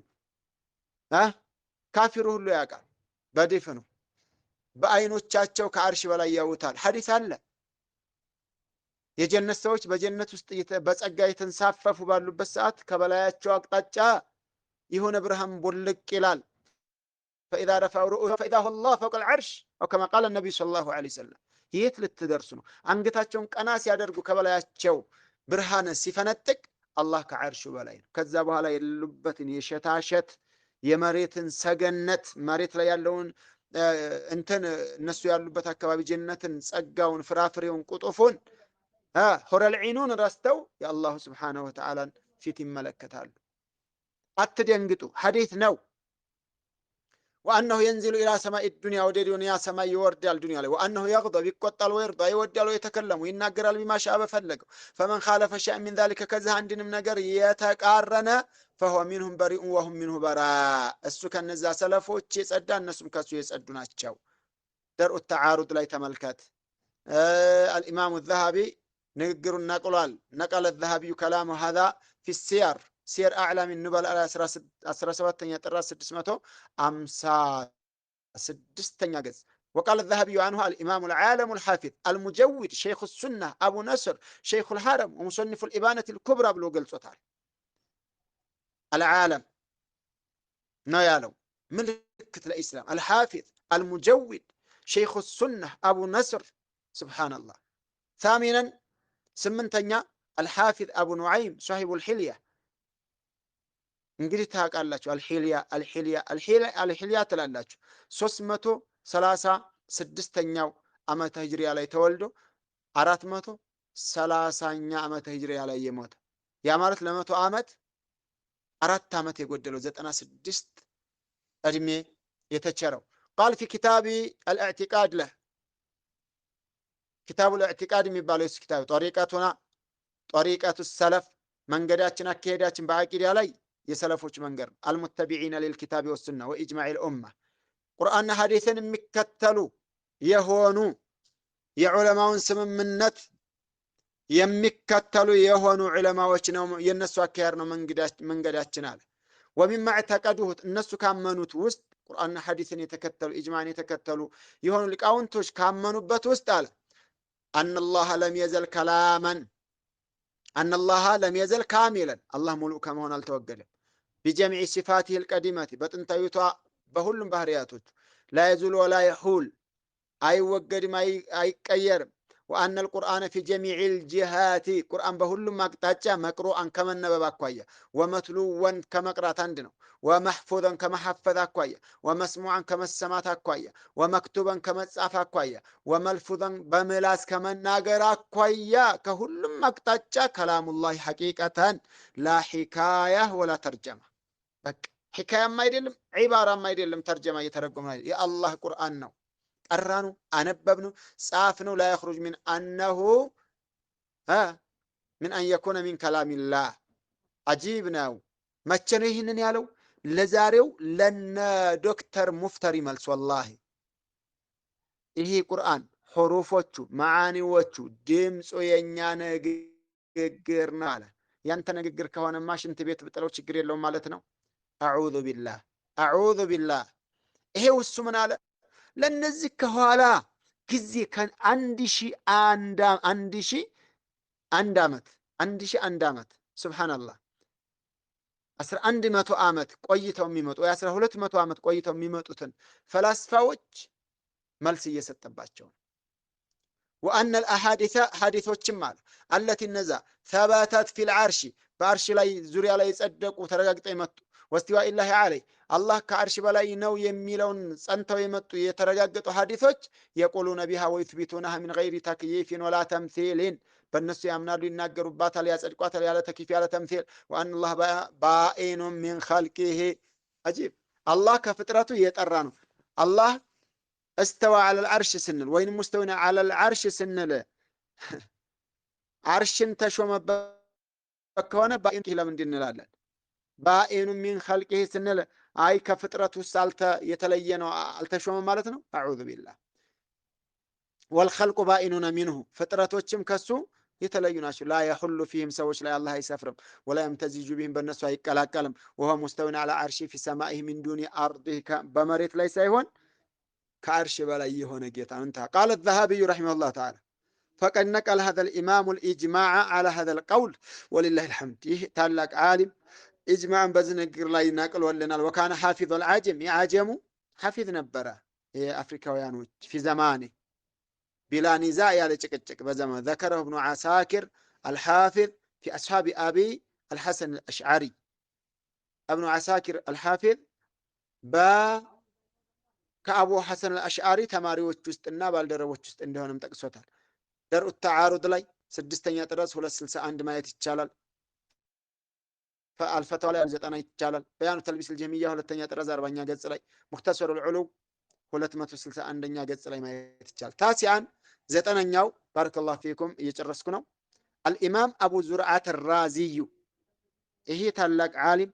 ካፊሩ ሁሉ ያውቃል በዲፍኑ። በአይኖቻቸው ከዓርሽ በላይ ያውታል። ሐዲስ አለ። የጀነት ሰዎች በጀነት ውስጥ በጸጋ የተንሳፈፉ ባሉበት ሰዓት ከበላያቸው አቅጣጫ የሆነ ብርሃን ቦልቅ ይላል። ፈኢዛ ረፈዑ ሩኡሰሁም ፈኢዛ ሁወ አላህ ፈውቀል ዓርሽ አው ከማ ቃለ ነቢዩ ሰለላሁ ዐለይሂ ወሰለም። የት ልትደርሱ ነው? አንገታቸውን ቀና ሲያደርጉ ከበላያቸው ብርሃን ሲፈነጥቅ አላህ ከዓርሹ በላይ ነው። ከዛ በኋላ የሌሉበትን የሸታሸት የመሬትን ሰገነት መሬት ላይ ያለውን እንትን እነሱ ያሉበት አካባቢ ጀነትን፣ ጸጋውን፣ ፍራፍሬውን፣ ቁጡፉን ሑረል ዒኑን ረስተው የአላሁ ስብሓነሁ ወተዓላን ፊት ይመለከታሉ። አትደንግጡ፣ ሐዲት ነው። ወአነሁ የንዚሉ ኢላ ሰማኢ ዱንያ ወደ ዱንያ ሰማይ ይወርዳል። ዱንያ ላይ ወአነሁ የግደብ ይቆጣል፣ ወይርዳ ይወዳል፣ ወየተከለሙ ይናገራል፣ ቢማሻ በፈለገው ፈመን ካለፈ ሸይአን ሚን ዛሊከ ከዚህ አንድንም ነገር የተቃረነ ፈሁወ ሚንሁም በሪኡን ወሁም ሚንሁ በራእ እሱ ከነዛ ሰለፎች የጸዳ እነሱም ከሱ የጸዱ ናቸው። ደርኡ ተዓሩድ ላይ ተመልከት። አልኢማሙ ዘሀቢ ንግግሩን ነቅሏል። ነቀለ ዘሀቢዩ ከላሙ ሀዛ ፊ ሲየር ሲየር አዕላሚ ኑበላ 17ኛ ጥራት 656ኛ ገጽ። وقال الذهبي عنه الإمام العالم الحافظ المجود شيخ السنة أبو نصر شيخ الهرم ومصنف الإبانة الكبرى بلو قلصتها العالم نيالو ملكة الإسلام الحافظ المجود شيخ السنة أبو نصر سبحان الله. ثامنا سمنتኛ الحافظ أبو نعيم صاحب الحلية እንግዲህ ታውቃላችሁ አልሒልያ ትላላችሁ። 336ኛው ዓመተ ሂጅሪያ ላይ ተወልዶ 430ኛ ዓመተ ሂጅሪያ ላይ የሞተ ያ ማለት ለ100 ዓመት 4 ዓመት የጎደለው 96 እድሜ የተቸረው። ቃል ፊ ኪታቢ አልኢዕቲቃድ ለህ ኪታቡ አልኢዕቲቃድ የሚባለው እሱ ኪታብ ጦሪቀቱ ሰለፍ መንገዳችን አካሄዳችን በአቂዳ ላይ የሰለፎች መንገድ አልሙተቢዒነ ሊልኪታቢ ወሱና ወኢጅማዕ ልኡማ ቁርአንና ሐዲስን የሚከተሉ የሆኑ የዑለማውን ስምምነት የሚከተሉ የሆኑ ዑለማዎች ነው የነሱ አካሄድ ነው መንገዳችን አለ። ወሚማ ዕተቀዱሁት እነሱ ካመኑት ውስጥ ቁርአንና ሐዲስን የተከተሉ ኢጅማዕን የተከተሉ የሆኑ ሊቃውንቶች ካመኑበት ውስጥ አለ አነላህ ለም የዘል ከላመን አነላህ ለም የዘል ካሚለን አላህ ሙሉእ ከመሆን አልተወገደም። ቢጀሚዕ ሲፋቲህ ልቀዲመቲ በጥንታዊቷ በሁሉም ባህርያቶች ላ የዙል ወላ የሑል አይወገድም አይቀየርም። ወአነ ልቁርአነ ፊ ጀሚዕ ልጅሃቲ ቁርአን በሁሉም አቅጣጫ መቅሩአን ከመነበብ አኳያ ወመትሉወን ከመቅራት አንድ ነው። ወመሕፉዘን ከመሐፈዝ አኳያ ወመስሙዓን ከመሰማት አኳያ ወመክቱበን ከመጻፍ አኳያ ወመልፉዘን በምላስ ከመናገር አኳያ ከሁሉም አቅጣጫ ከላሙላህ ሐቂቀተን ላ ሒካያ ወላ ተርጀማ በቃ ሒካያም አይደለም ዒባራም አይደለም ተርጀማ እየተረጎመ የአላህ ቁርአን ነው። ቀራኑ አነበብኑ ጻፍኑ ላ የኽሩጅ ሚን አነሁ ምን አን የኩነ ሚን ከላሚላህ አጂብ ነው። መቼ ነው ይህንን ያለው? ለዛሬው ለነ ዶክተር ሙፍተሪ መልስ ወላሂ ይሄ ቁርአን ሑሩፎቹ መዓኒዎቹ ድምፁ የኛ ንግግር ነው አለ። ያንተ ንግግር ከሆነማ ሽንት ቤት ብጥለው ችግር የለውም ማለት ነው። አዑዙ ቢላህ ይሄው እሱ ምን አለ? ለነዚህ ከኋላ ጊዜ ከአንድ ሺህ አንድ ዓመት ሱብሃንአላህ 1100 ዓመት ቆይተው የሚመጡ ወይ 1200 ዓመት ቆይተው የሚመጡትን ፈላስፋዎች መልስ እየሰጠባቸው ወአነ አልአሐዲሰ ሐዲሶችም አሉ አለቲ እነዛ ተበተት ፊል ዓርሺ በአርሽ ላይ ዙሪያ ላይ የጸደቁ ተረጋግጠው የመጡ ወስቲዋኢላሂ ዐለይህ አላህ ከአርሽ በላይ ነው የሚለውን ጸንተው የመጡ የተረጋገጡ ሐዲሶች የቁሉነ ቢሃ ወዩትቢቱነሃ ሚን ገይሪ ተክይፊን ወላ ተምሲልን በእነሱ ያምናሉ፣ ይናገሩባታል፣ ያጸድቋታል ያለ ተክይፍ ያለ ተምሲል። ወአነላህ ባኢኑን ሚን ኸልቂሂ አጂብ አላህ ከፍጥረቱ የጠራ ነው። አላህ እስተዋ ዐለል ዓርሽ ስንል ወይንም ሙስተዊና ዐለል ዓርሽ ስንል ዓርሽን ተሾመበት ከሆነ ባኢኑ ለምንድን እንላለን? ባኢኑ ሚን ኸልቂሂ ስንል አይ ከፍጥረቱ ውስጥ የተለየ ነው አልተሾመም ማለት ነው። አዑዙ ቢላህ ወልኸልቁ ባኢኑነ ሚንሁ ፍጥረቶችም ከሱ የተለዩ ናቸው። ላ የሁሉ ፊህም ሰዎች ላይ አላህ አይሰፍርም። ወላ የምተዚጁ ቢህም በእነሱ አይቀላቀልም። ወሆ ሙስተዊን ዐላ ዓርሺ ፊ ሰማኢህ ሚን ዱኒ አርዲህ በመሬት ላይ ሳይሆን ከዓርሽ በላይ የሆነ ጌታ ነው። እንታ ቃለ ዘሃቢዩ ረሒመሁላህ ተዓላ ፈቀድ ነቀለ ሀዘል ኢማሙል ኢጅማዕ ዐላ ሀዘል ቀውል ወሊላሂል ሐምድ። ይህ ታላቅ ዓሊም ኢጅማዕን በዚህ ንግግር ላይ ናቅሎልናል። ወካነ ሐፊዘል ዓጀም የዓጀሙ ሐፊዝ ነበረ የአፍሪካውያኖች ፊ ዘማኔ ቢላ ኒዛ ያለ ጭቅጭቅ በዘመን ዘከረሁ እብኑ ዓሳኪር አልሓፊዝ ፊ አስሓቢ አቢ አልሐሰን አልአሽዓሪ እብኑ ዓሳኪር አልሓፊዝ ከአቡ ሐሰን አልአሽዓሪ ተማሪዎች ውስጥና ባልደረቦች ውስጥ እንደሆነም ጠቅሶታል። ደርኡ ተዓሩድ ላይ 6ኛ ጥረዝ 261 ማየት ይቻላል። አልፈትዋ ላይ 90 ይቻላል። በያኑ ተልቢስ አልጀሚያ 2ኛ ጥረዝ 40ኛ ገጽ ላይ ሙክተሰሩ ልዑሉው 261ኛ ገጽ ላይ ማየት ይቻላል። ታሲያን 9ኛው ባረከላሁ ፊኩም እየጨረስኩ ነው። አልኢማም አቡ ዙርዓት ራዚዩ ይሄ ታላቅ ዓሊም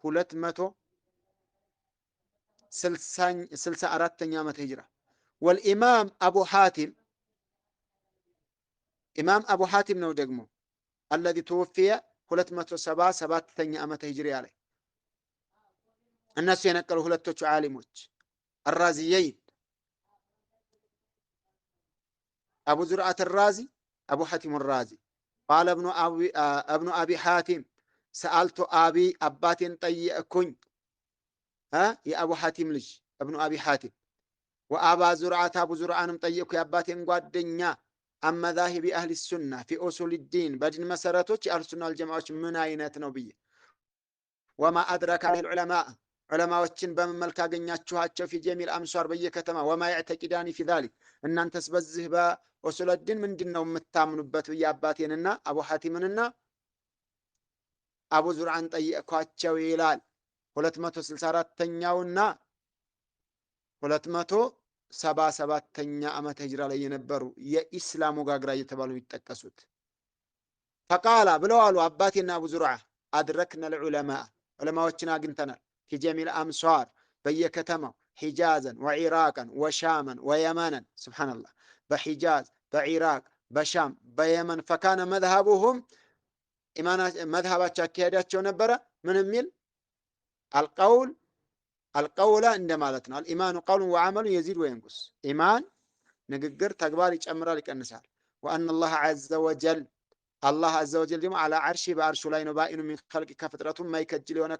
264ኛ ዓመተ ሂጅራ። ወልኢማም አቡ ሐቲም ኢማም አቡ ሐቲም ነው ደግሞ አለዚ ተወፊየ 277ኛ ዓመተ ሂጅሪያ ላይ እነሱ የነቀሉ ሁለቶቹ ዓሊሞች الرازيين أبو زرعة الرازي أبو حاتم الرازي قال ابن أبي حاتم سألت أبي أبات طيئكن يا أبو حاتم لج ابن أبي حاتم وأبا زرعة أبو زرعة طيئك يا أبات قدنيا أما مذاهب أهل السنة في أصول الدين بدن مساراتك أهل السنة والجماعة من عينات نبي وما أدرك عن العلماء ዑለማዎችን በምን መልክ አገኛችኋቸው? ፊ ጀሚል አምሷር በየከተማ ወማ ያዕተቂዳኒ ፊ ዛሊክ እናንተስ በዚህ በኡሱል ዲን ምንድነው የምታምኑበት ብዬ አባቴንና አቡ ሐቲምንና አቡ ዙርዓን ጠየቅኳቸው ይላል። 264ኛውና 277ኛ ዓመተ ሂጅራ ላይ የነበሩ የኢስላም ወጋግራ እየተባሉ ይጠቀሱት። ፈቃላ ብለው አሉ አባቴና አቡ ዙርዓ አድረክነ ልዑለማ ዑለማዎችን አግኝተናል ፊ ጀሚል አምሷር በየከተማው ሒጃዘን ወዒራቅን ወሻመን ወየመንን ስብሓንላህ በሒጃዝ በዒራቅ በሻም በየመን ፈካነ መዝሃቡሁም መዝሃባቸው አካሄዳቸው ነበረ ምን የሚል አልቀውላ እንደማለት ነው። አልኢማኑ ቀውሉን ወዓመሉን የዚድ ወየንቁስ ኢማን ንግግር ተግባር ይጨምራል ይቀንሳል። ወአነ አላህ ዐዘ ወጀል አላህ ዐዘ ወጀል ደግሞ አላ ዓርሺ በአርሹ ላይ ነው። ባኢኑ ሚን ኸልቂ ከፍጥረቱ የማይከጅል የሆነ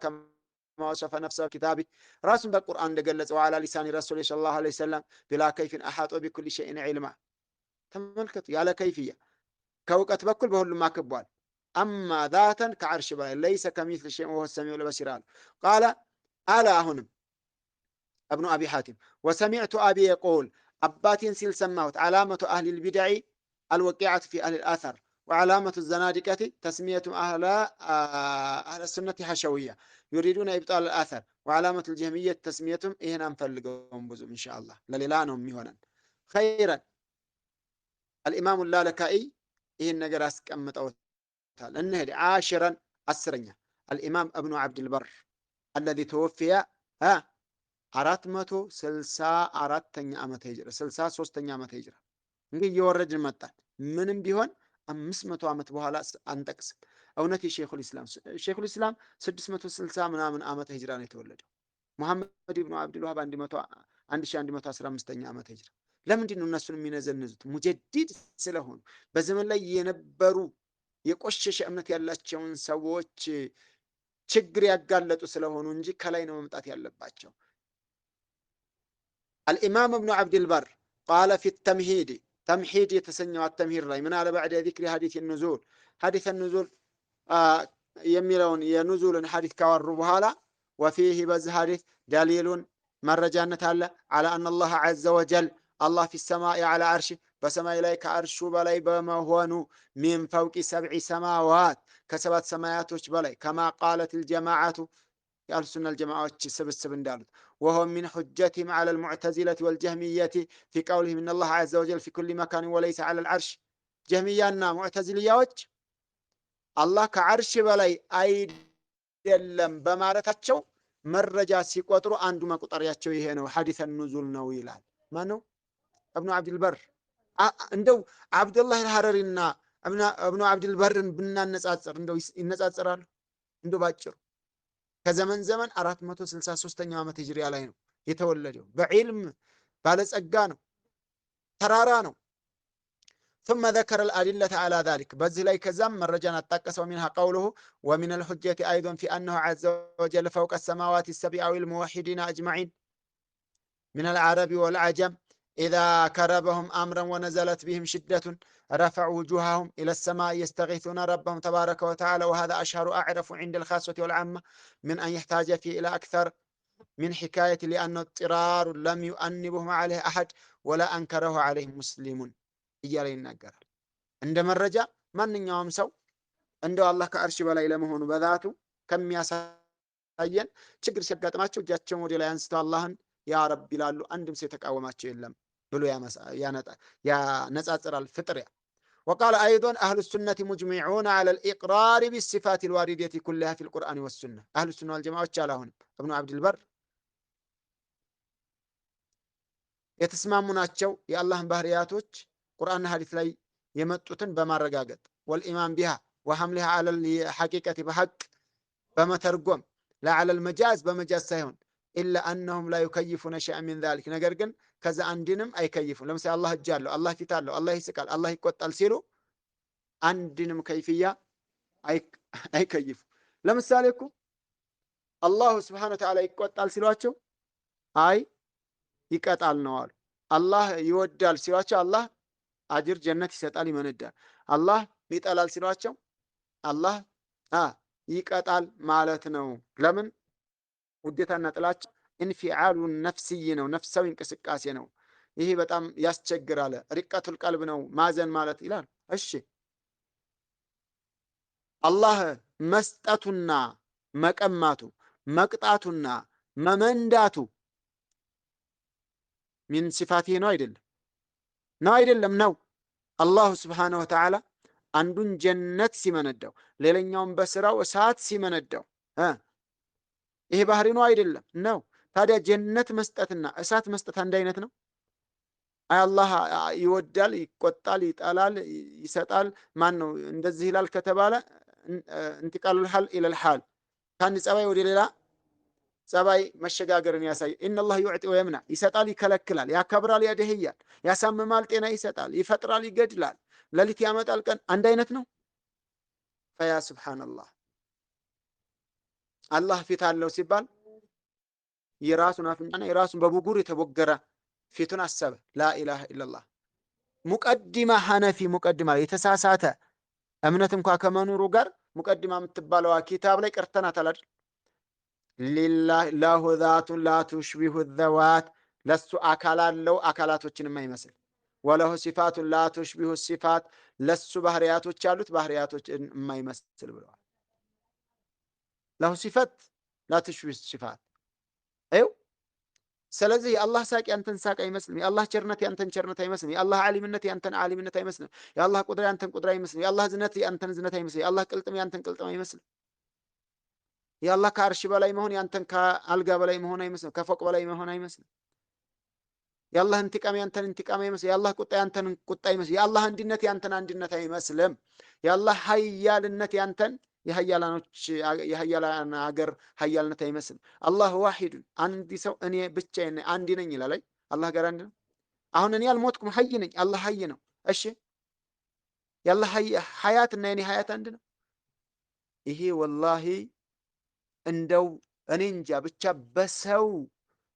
ወሰፈ ነፍሰ ኪታቢ ራሱን በቁርአን እንደገለጸ ወዓላ ሊሳኒ ረሱል ሰለላሁ ዐለይሂ ወሰለም ቢላ ከይፍን አሐጦ ቢኩል ሸይን ዒልማ። ተመልከቱ ያለ ከይፍያ ከእውቀት በኩል በሁሉም አክቧል። አማ ዛተን ከዓርሽ በላይ ለይሰ ከሚስሊ ሸይን ወሁወ ሰሚዑል በሲር አሉ። ቃለ አለ አሁንም እብኑ አቢ ሐቲም ወሰሚዕቱ አቢ የቁል አባቴን ሲል ሰማሁት ዓላመቱ አህሊል ቢድዕ አልወቂዐቱ ፊ አህሊል አሰር وعلامة الزنادقة تسمية أهل السنة حشوية يريدون إبطال الآثر وعلامة الجهمية تسميتهم إهنا نفلقهم بزوم إن شاء الله لليلانهم ميهونا خيرا. الإمام اللالكائي إهن نقراس كمت أوتال النهدي 10 10 الإمام ابن عبد البر الذي توفي 464 ዓመተ ሂጅራ 63 ዓመተ ሂጅራ እንግዲህ እየወረድን መጣን። ምንም ቢሆን 500 ዓመት በኋላ አንጠቅስም። እውነት የሼኹል ኢስላም 660 ምናምን ዓመተ ሂጅራ ነው የተወለደው። ሙሐመድ ኢብኑ አብዱል ወሃብ 1115ኛ ዓመተ ሂጅራ። ለምንድን ነው እነሱን የሚነዘንዙት? ሙጀዲድ ስለሆኑ በዘመን ላይ የነበሩ የቆሸሸ እምነት ያላቸውን ሰዎች ችግር ያጋለጡ ስለሆኑ እንጂ ከላይ ነው መምጣት ያለባቸው። አልኢማም ኢብኑ አብዱል በር ቃለ ፊ ተምሂድ ተምሂድ የተሰኘው አተምሂድ ላይ ምን አለ? ባዕደ ዚክሪ ሐዲስ ኑዙል ሐዲስ ኑዙል የሚለውን የኑዙልን ሐዲስ ካወሩ በኋላ ወፊህ በዚህ ሐዲስ ደሊሉን መረጃነት አለ አላ አነ አላህ ዐዘ ወጀል አላህ ፊ ሰማኢ ዐላ ዐርሽ በሰማይ ላይ ከአርሹ በላይ በመሆኑ ሚን ፈውቂ ሰብዒ ሰማዋት ከሰባት ሰማያቶች በላይ ከማ ቃለት ልጀማዓቱ የአህሉሱና ልጀማዓዎች ስብስብ እንዳሉት ወሆ ሚን ሑጀትህም ዐላ ልሙዕተዚለት ወልጀህሚየቲ ፊ ቀውሊህም እነ አላህ ዐዘ ወጀል ፊ ኩሊ መካን ወለይሰ ዐላ ልዐርሽ ጀህሚያና ሙዕተዚልያዎች አላህ ከዐርሽ በላይ አይደለም በማለታቸው መረጃ ሲቆጥሩ አንዱ መቁጠሪያቸው ይሄ ነው፣ ሐዲሰ ኑዙል ነው ይላል። ማን ነው? እብኑ አብድልበር። እንደው አብዱላህ አልሐረሪና እብኑ አብድልበርን ብናነጻጽር እንደው ይነጻጽራሉ? እንደው ባጭሩ ከዘመን ዘመን 463ኛው ዓመት ሂጅሪያ ላይ ነው የተወለደው። በዒልም ባለጸጋ ነው፣ ተራራ ነው። ثم ذكر الأدلة على ذلك በዚህ ላይ ከዛም መረጃን አጣቀሰው منها قوله ومن الحجة أيضا في أنه عز وجل فوق السماوات السبع الموحدين أجمعين من العرب والعجم إذا كربهم أمرا ونزلت بهم شدة رفعوا وجوههم إلى السماء يستغيثون ربهم تبارك وتعالى وهذا أشهر أعرف عند الخاصة والعامة من أن يحتاج فيه إلى أكثر من حكاية لأنه اضطرار لم يؤنبهم عليه أحد ولا أنكره عليه مسلم እያለ ይናገራል። እንደ መረጃ ማንኛውም ሰው እንደው አላህ ከአርሽ በላይ ለመሆኑ በዛቱ ከሚያሳየን ችግር ሲያጋጥማቸው እጃቸውን ወደ ላይ አንስተው አላህን ያ ረብ ይላሉ። አንድም ሰው የተቃወማቸው የለም ብሎ ያነጻጽራል። ፍጥሪያ وقال أيضا أهل السنة مجمعون على الإقرار بالصفات الواردة كلها في القرآن والسنة أهل السنة والجماعة ቻላሁን ابن عبد البر የተስማሙ ናቸው የአላህን ባህሪያቶች ቁርአንና ሐዲስ ላይ የመጡትን በማረጋገጥ ወልኢማን ቢሃ ወሐምሊሃ ዐለል ሐቂቀቲ በሐቅ በመተርጎም ለዐለል መጃዝ በመጃዝ ሳይሆን ኢላ አነሁም ላ ዩከይፉነ ሸይአን ሚን ዛሊክ ነገር ግን ከዛ አንድንም አይከይፉም። ለምሳሌ አላህ እጅ አለው፣ አላህ ፊት አለው፣ አላህ ይስቃል፣ አላህ ይቆጣል ሲሉ አንድንም ከይፍያ አይከይፉ። ለምሳሌ እኮ አላሁ ስብሓነሁ ወተዓላ ይቆጣል ሲሏቸው አይ ይቀጣል ነው አሉ። አላህ ይወዳል ሲሏቸው አላህ አጅር ጀነት ይሰጣል ይመነዳል። አላህ ይጠላል ሲሏቸው አላህ ይቀጣል ማለት ነው። ለምን? ውዴታና ጥላቻ ኢንፊዓሉ ነፍስይ ነው፣ ነፍሳዊ እንቅስቃሴ ነው። ይሄ በጣም ያስቸግራል። ሪቀቱል ቀልብ ነው ማዘን ማለት ይላል። እሺ አላህ መስጠቱና መቀማቱ መቅጣቱና መመንዳቱ ሚን ሲፋቴ ነው አይደለም? ነው አይደለም? ነው። አላሁ ስብሓነሁ ወተዓላ አንዱን ጀነት ሲመነዳው ሌላኛውን በስራው እሳት ሲመነዳው ይሄ ባህሪ ነው አይደለም? ነው። ታዲያ ጀነት መስጠትና እሳት መስጠት አንድ አይነት ነው? አይ አላህ ይወዳል፣ ይቆጣል፣ ይጠላል፣ ይሰጣል፣ ማን ነው እንደዚህ ይላል ከተባለ እንቲቃሉል ሐል ኢለል ሐል ከአንድ ጸባይ ወደ ሌላ ጸባይ መሸጋገርን ያሳይ። ኢነላህ ዩዕጢ ወየምና ይሰጣል፣ ይከለክላል፣ ያከብራል፣ ያደህያል፣ ያሳምማል፣ ጤና ይሰጣል፣ ይፈጥራል፣ ይገድላል፣ ሌሊት ያመጣል፣ ቀን አንድ አይነት ነው? ፈያ ሱብሃነላህ አላህ ፊት አለው ሲባል የራሱን አፍንጫና የራሱን በብጉር የተቦገረ ፊቱን አሰበ። ላኢላሃ ኢለላህ ሙቀዲማ ሐነፊ ሙቀዲማ የተሳሳተ እምነት እንኳ ከመኖሩ ጋር ሙቀዲማ የምትባለዋ ኪታብ ላይ ቀርተናታል አይደል? ሊላህ ለሁ ዛቱን ላ ቱሽቢሁ ዘዋት ለሱ አካል አለው አካላቶችን የማይመስል ወለሁ ሲፋቱን ላ ቱሽቢሁ ሲፋት ለሱ ባህሪያቶች አሉት ባህሪያቶችን የማይመስል ብለዋል። ለሁ ሲፈት ላ ቱሽቢሁ ሲፋት አይው። ስለዚህ የአላህ ሳቅ ያንተን ሳቅ አይመስልም። የአላህ ቸርነት ያንተን ቸርነት አይመስልም። የአላህ ዓሊምነት ያንተን ዓሊምነት አይመስልም። የአላህ ቁድራ ያንተን ቁድራ አይመስልም። የአላህ ዝነት ያንተን ዝነት አይመስልም። የአላህ ቅልጥም ያንተን ቅልጥም አይመስልም። የአላህ ከአርሽ በላይ መሆን ያንተን ከአልጋ በላይ መሆን አይመስልም። ከፎቅ በላይ መሆን አይመስልም። የአላህ እንቲቃም ያንተን እንቲቃም አይመስልም። የአላህ ቁጣ ያንተን ቁጣ አይመስልም። የአላህ አንድነት ያንተን አንድነት አይመስልም። የአላህ ሀያልነት ያንተን የሀያላን ሀገር ሀያልነት አይመስልም። አላህ ዋሂዱን አንድ ሰው እኔ ብቻዬን አንድ ነኝ ይላል። አላህ ጋር አንድ ነው። አሁን እኔ አልሞትኩም ሀይ ነኝ፣ አላህ ሀይ ነው። እሺ የአላህ ሀያትና የኔ ሀያት አንድ ነው። ይሄ ወላሂ እንደው እኔ እንጃ ብቻ በሰው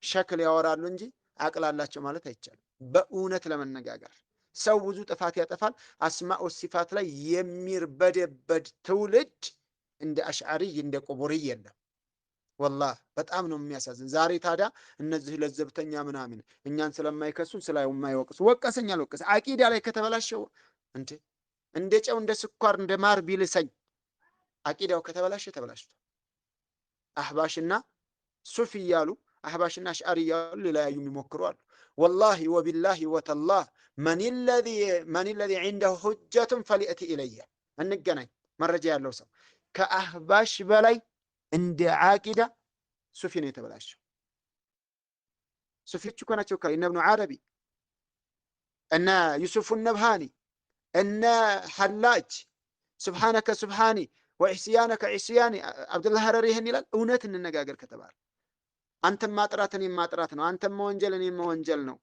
ሸክል ያወራሉ እንጂ አቅል አላቸው ማለት አይቻልም። በእውነት ለመነጋገር ሰው ብዙ ጥፋት ያጠፋል። አስማኡ ሲፋት ላይ የሚርበደበድ ትውልድ እንደ አሽዓሪ እንደ ቁቡሪ የለም። ወላሂ በጣም ነው የሚያሳዝን። ዛሬ ታዲያ እነዚህ ለዘብተኛ ምናምን እኛን ስለማይከሱን ስለማይወቅሱ ወቀሰኝ አልወቀሰ አቂዳ ላይ ከተበላሸው እንደ ጨው እንደ ስኳር እንደ ማር ቢልሰኝ አቂዳው ከተበላሸ ተበላሽቷል። አህባሽና ሱፊ እያሉ አህባሽና አሽዓሪ እያሉ ሊለያዩ የሚሞክሩ አሉ። ወላሂ ወቢላሂ ወተላህ መን ለዚ ዒንደሁ ሁጀቱን ፈልየእቲ ኢለየ እንገናኝ። መረጃ ያለው ሰው ከአህባሽ በላይ እንደ ዓቂዳ ሱፊ ነው የተበላሸው። ሱፊዎች እኮ ናቸው እነ እብኑ ዓረቢ እነ ዩሱፍ ነብሃኒ እነ ሐላጅ ስብሓነከ ስብሓኒ ወዕስያነከ ዕስያኒ አብዱላህ ሀረሪ ይህን ይላል። እውነት እንነጋገር ከተባለ አንተም ማጥራት እኔም ማጥራት ነው። አንተም መወንጀል እኔም መወንጀል ነው።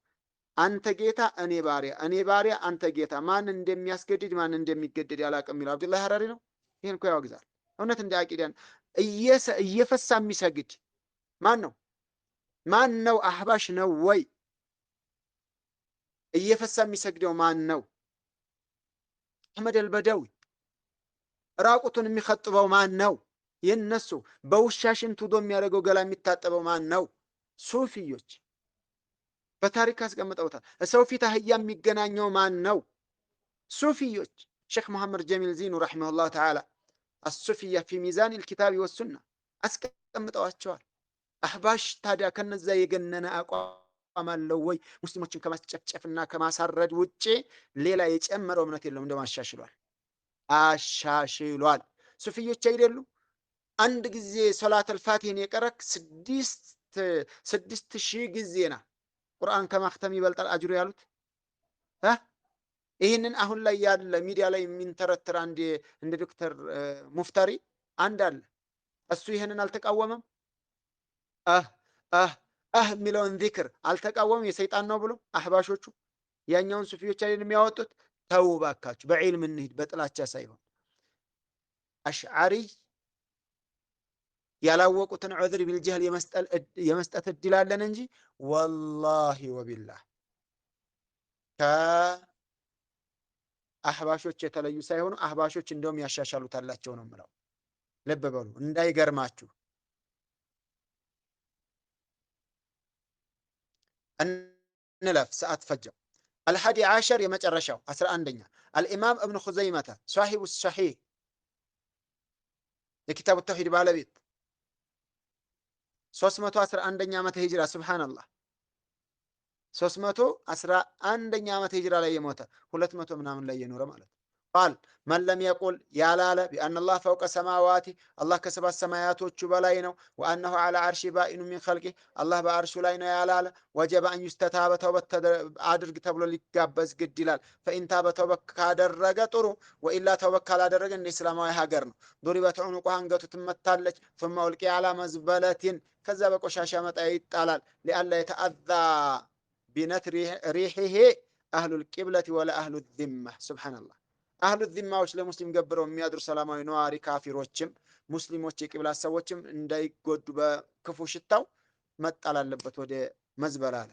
አንተ ጌታ እኔ ባሪያ፣ እኔ ባሪያ አንተ ጌታ። ማን እንደሚያስገድድ ማን እንደሚገደድ ያላቅም የሚለው አብዱላህ ሀረሪ ነው። ይህን እኮ ያወግዛል። እውነት እንደ አቂዳን እየፈሳ የሚሰግድ ማን ነው? ማን ነው? አህባሽ ነው ወይ? እየፈሳ የሚሰግደው ማን ነው? አሕመድ አልበደዊ ራቁቱን የሚኸጥበው ማን ነው? የነሱ በውሻ ሽንት ውዶ የሚያደርገው ገላ የሚታጠበው ማን ነው? ሱፊዮች በታሪክ አስቀምጠውታል። ሰው ፊት አህያ የሚገናኘው ማን ነው? ሱፊዮች። ሼክ መሐመድ ጀሚል ዚኑ ረሒመሁላህ ተዓላ አሱፊያ ፊ ሚዛን ልኪታብ ወሱና አስቀምጠዋቸዋል። አህባሽ ታዲያ ከነዛ የገነነ አቋም አለው ወይ? ሙስሊሞችን ከማስጨፍጨፍና ከማሳረድ ውጭ ሌላ የጨመረው እምነት የለውም። እንደውም አሻሽሏል። ሱፊዮች አይደሉ? አንድ ጊዜ ሶላት አልፋቲህን የቀረክ 6000 ጊዜና ቁርአን ከማክተም ይበልጣል አጅሩ ያሉት። ይህንን አሁን ላይ ያለ ሚዲያ ላይ የሚንተረትር አንድ እንደ ዶክተር ሙፍተሪ አንድ አለ። እሱ ይህንን አልተቃወመም። የሚለውን ዚክር አልተቃወመም። የሰይጣን ነው ብሎ አህባሾቹ ያኛውን ሱፊዮች አይደል የሚያወጡት። ተው ባካችሁ፣ በዒልም እንሂድ፣ በጥላቻ ሳይሆን። አሽዓሪ ያላወቁትን ዑዝር ቢልጀህል የመስጠት እድል አለን እንጂ ወላሂ ወቢላህ ከአህባሾች የተለዩ ሳይሆኑ አህባሾች እንደውም ያሻሻሉታላቸው ነው የምለው። ልብ በሉ እንዳይገርማችሁ። እንለፍ፣ ሰዓት ፈጀው። አልሐዲ ዓሸር የመጨረሻው 11ኛ አልኢማም እብኑ ኹዘይመተ ሷሂቡ ሰሒህ የኪታቡ ተውሂድ ባለቤት 311ኛ ዓመተ ሂጅራ። ሱብሓነላህ 311ኛ ዓመተ ሂጅራ ላይ የሞተ 200 ምናምን ላይ የኖረ ማለት ነው። ቃል መን ለም የቁል ያላለ ቢአነ ላህ ፈውቀ ሰማዋቲ አላህ ከሰባት ሰማያቶቹ በላይ ነው። ወአነሁ ዐላ ዓርሺ ባኢኑ ሚን ኸልቂህ አላህ በአርሹ ላይ ነው ያላለ። ወጀበ አን ዩስተታበ ተውበት አድርግ ተብሎ ሊጋበዝ ግድ ይላል። ፈኢንታበ ተውበት ካደረገ ጥሩ፣ ወኢላ ተውበት ካላደረገ እንደ እስላማዊ ሀገር ነው። ዱሪበት ዑኑቁህ አንገቱ ትመታለች። ثم ألقي على مزبلة ከዛ በቆሻሻ መጣያ ይጣላል። ሊአላ የተአዛ ቢነት ሪሒሂ አህሉል ቂብለቲ ወላ አህሉ ዚማ። ሱብሓነላህ አህሉ ዚማዎች ለሙስሊም ገብረው የሚያድሩ ሰላማዊ ነዋሪ ካፊሮችም ሙስሊሞች የቂብላ ሰዎችም እንዳይጎዱ በክፉ ሽታው መጣል አለበት ወደ መዝበላ አለ።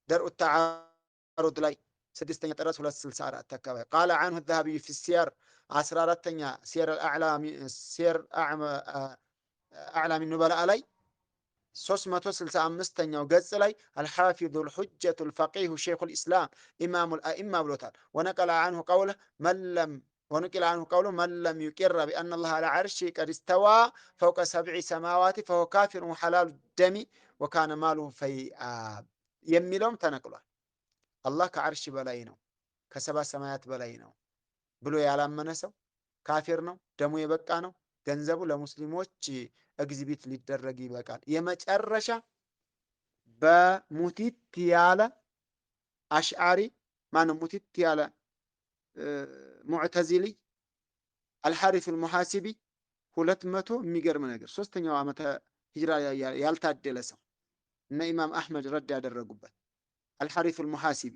ደርኡ ተዓሩድ ላይ 6ኛ ጥረት 264 አካባቢ ቃለ አንሁ ዘሀቢዩ ፊ ሲየር 14ኛ ሲየር አዕላሚ ኑበላ ላይ 365ኛው ገጽ ላይ አልሓፊዙ ልሑጀቱ ልፈቂሁ ሸይኹ ልእስላም ኢማሙ ልአኢማ ብሎታል። ወነቀለ አንሁ ቀውለ መን ለም ዩቂረ ቢአነ ላህ አላ ዓርሺ ቀድ እስተዋ ፈውቀ 7 ሰማዋት ፈሁ ካፊሩን ወሐላሉ ደሚ ወካነ ማሉሁ ፈይአ የሚለውም ተነቅሏል። አላህ ከዓርሺ በላይ ነው፣ ከሰባት ሰማያት በላይ ነው ብሎ ያላመነ ሰው ካፊር ነው፣ ደሙ የበቃ ነው፣ ገንዘቡ ለሙስሊሞች ኤግዚቢት ሊደረግ ይበቃል። የመጨረሻ በሙቲት ያለ አሽዓሪ ማነው? ሙቲት ያለ ሙዕተዚሊ አልሐሪፍ አልሙሐሲቢ 200 የሚገርም ነገር 3ኛው ዓመተ ሂጅራ ያልታደለ ሰው እና ኢማም አሕመድ ረድ ያደረጉበት አልሐሪፍ አልሙሐሲቢ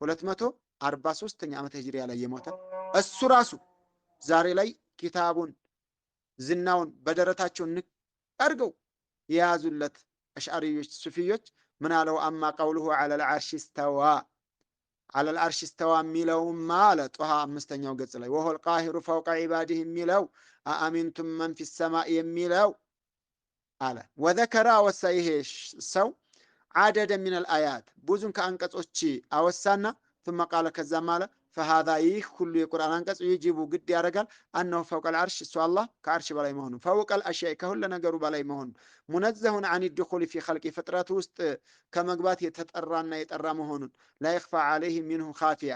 243ኛ ዓመተ ሂጅራ ላይ የሞተ እሱ ራሱ ዛሬ ላይ ኪታቡን ዝናውን በደረታቸው አድርገው የያዙለት አሽዓሪዮች ሱፊዮች ምን አለው? አማ ቀውሉሁ ዐለል ዓርሺ እስተዋ አለል አርሽ እስተዋ የሚለውማ አለ ጦሃ 5ኛው ገጽ ላይ ወሆል ቃሂሩ ፈውቀ ዒባዲህ የሚለው አአሚንቱም መን ፊ ሰማእ የሚለው አለ። ወዘከራ አወሳ ይሄ ሰው ዓደደ ሚነል አያት ብዙን ከአንቀጾች አወሳና ثم ቃለ ከዛም አለ ፈሃዛ ይህ ሁሉ የቁርአን አንቀጽ ይጅቡ ግድ ያደርጋል አነሁ ፈውቀል አርሽ እሱ አላህ ከአርሽ በላይ መሆኑ ፈውቀል አሽያኢ ከሁሉ ነገሩ በላይ መሆኑ ሙነዘሁን አን ድኹል ፊ ኸልቂ ፍጥረት ውስጥ ከመግባት የተጠራና የጠራ መሆኑን ላ የኽፋ ዐለይህ ሚንሁ ኻፊያ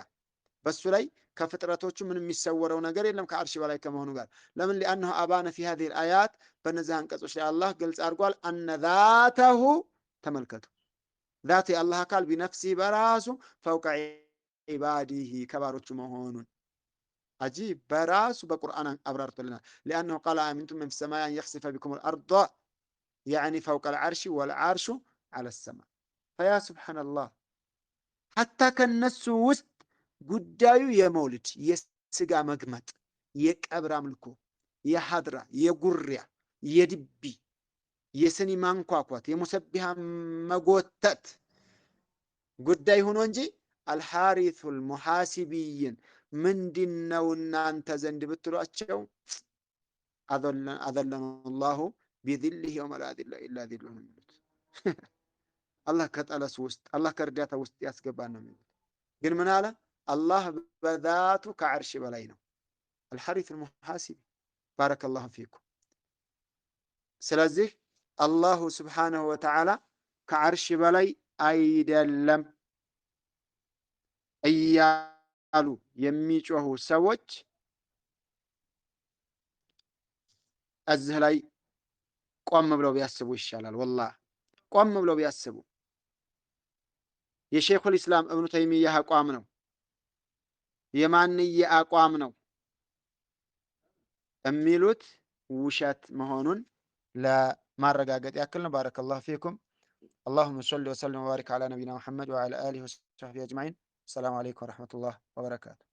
በሱ ላይ ከፍጥረቶቹ ምንም የሚሰወረው ነገር የለም ከአርሽ በላይ ከመሆኑ ጋር ለምን ሊአነሁ አባነ ፊ ሀዚህ አያት በእነዚህ አንቀጾች ላይ አላህ ግልጽ አድርጓል አነ ዛተሁ ተመልከቱ ዛቱ የአላህ አካል ቢነፍሲህ በራሱ ፈውቀ ዒባዲህ ከባሮቹ መሆኑን አጂብ በራሱ በቁርአን አብራርቶልናል ሊአነሁ ቃለ አሚንቱም መን ፊ ሰማይ አን የኽሲፈ ቢኩም አልአርض ያዕኒ ፈውቀ አልዓርሽ ወልዓርሹ ዐለ ሰማ ፈያ ሱብሓነላህ ሐታ ከነሱ ውስጥ ጉዳዩ የመውልድ የስጋ መግመጥ የቀብር አምልኮ የሐድራ የጉሪያ የድቢ የስኒ ማንኳኳት የሙሰቢሃ መጎተት ጉዳይ ሆኖ እንጂ አልሐሪሱል ሙሐሲቢይን ምንድነው እናንተ ዘንድ ብትሏቸው አዘለነ ላሁ ቢዝሊህ የውመ ላ ዚለ ኢላ ዚሉሁ ነው የሚሉት። አላህ ከጠለሱ ውስጥ አላህ ከእርዳታ ውስጥ ያስገባን ነው የሚሉት። ግን ምን አለ አላህ በዛቱ ከዓርሽ በላይ ነው። አልሐሪሱል ሙሐሲቢ ባረከላሁ ፊኩም። ስለዚህ አላሁ ስብሓነሁ ወተዓላ ከዓርሽ በላይ አይደለም እያሉ የሚጮሁ ሰዎች እዚህ ላይ ቆም ብለው ቢያስቡ ይሻላል። ወላሂ ቆም ብለው ቢያስቡ የሼኹል ኢስላም እብኑ ተይሚያህ አቋም ነው፣ የማንየ አቋም ነው የሚሉት ውሸት መሆኑን ለማረጋገጥ ያክል ነው። ባረከላሁ ፊኩም። اللهم صل وسلم وبارك على نبينا محمد وعلى آله وصحبه أجمعين. السلام عليكم ورحمة الله وبركاته.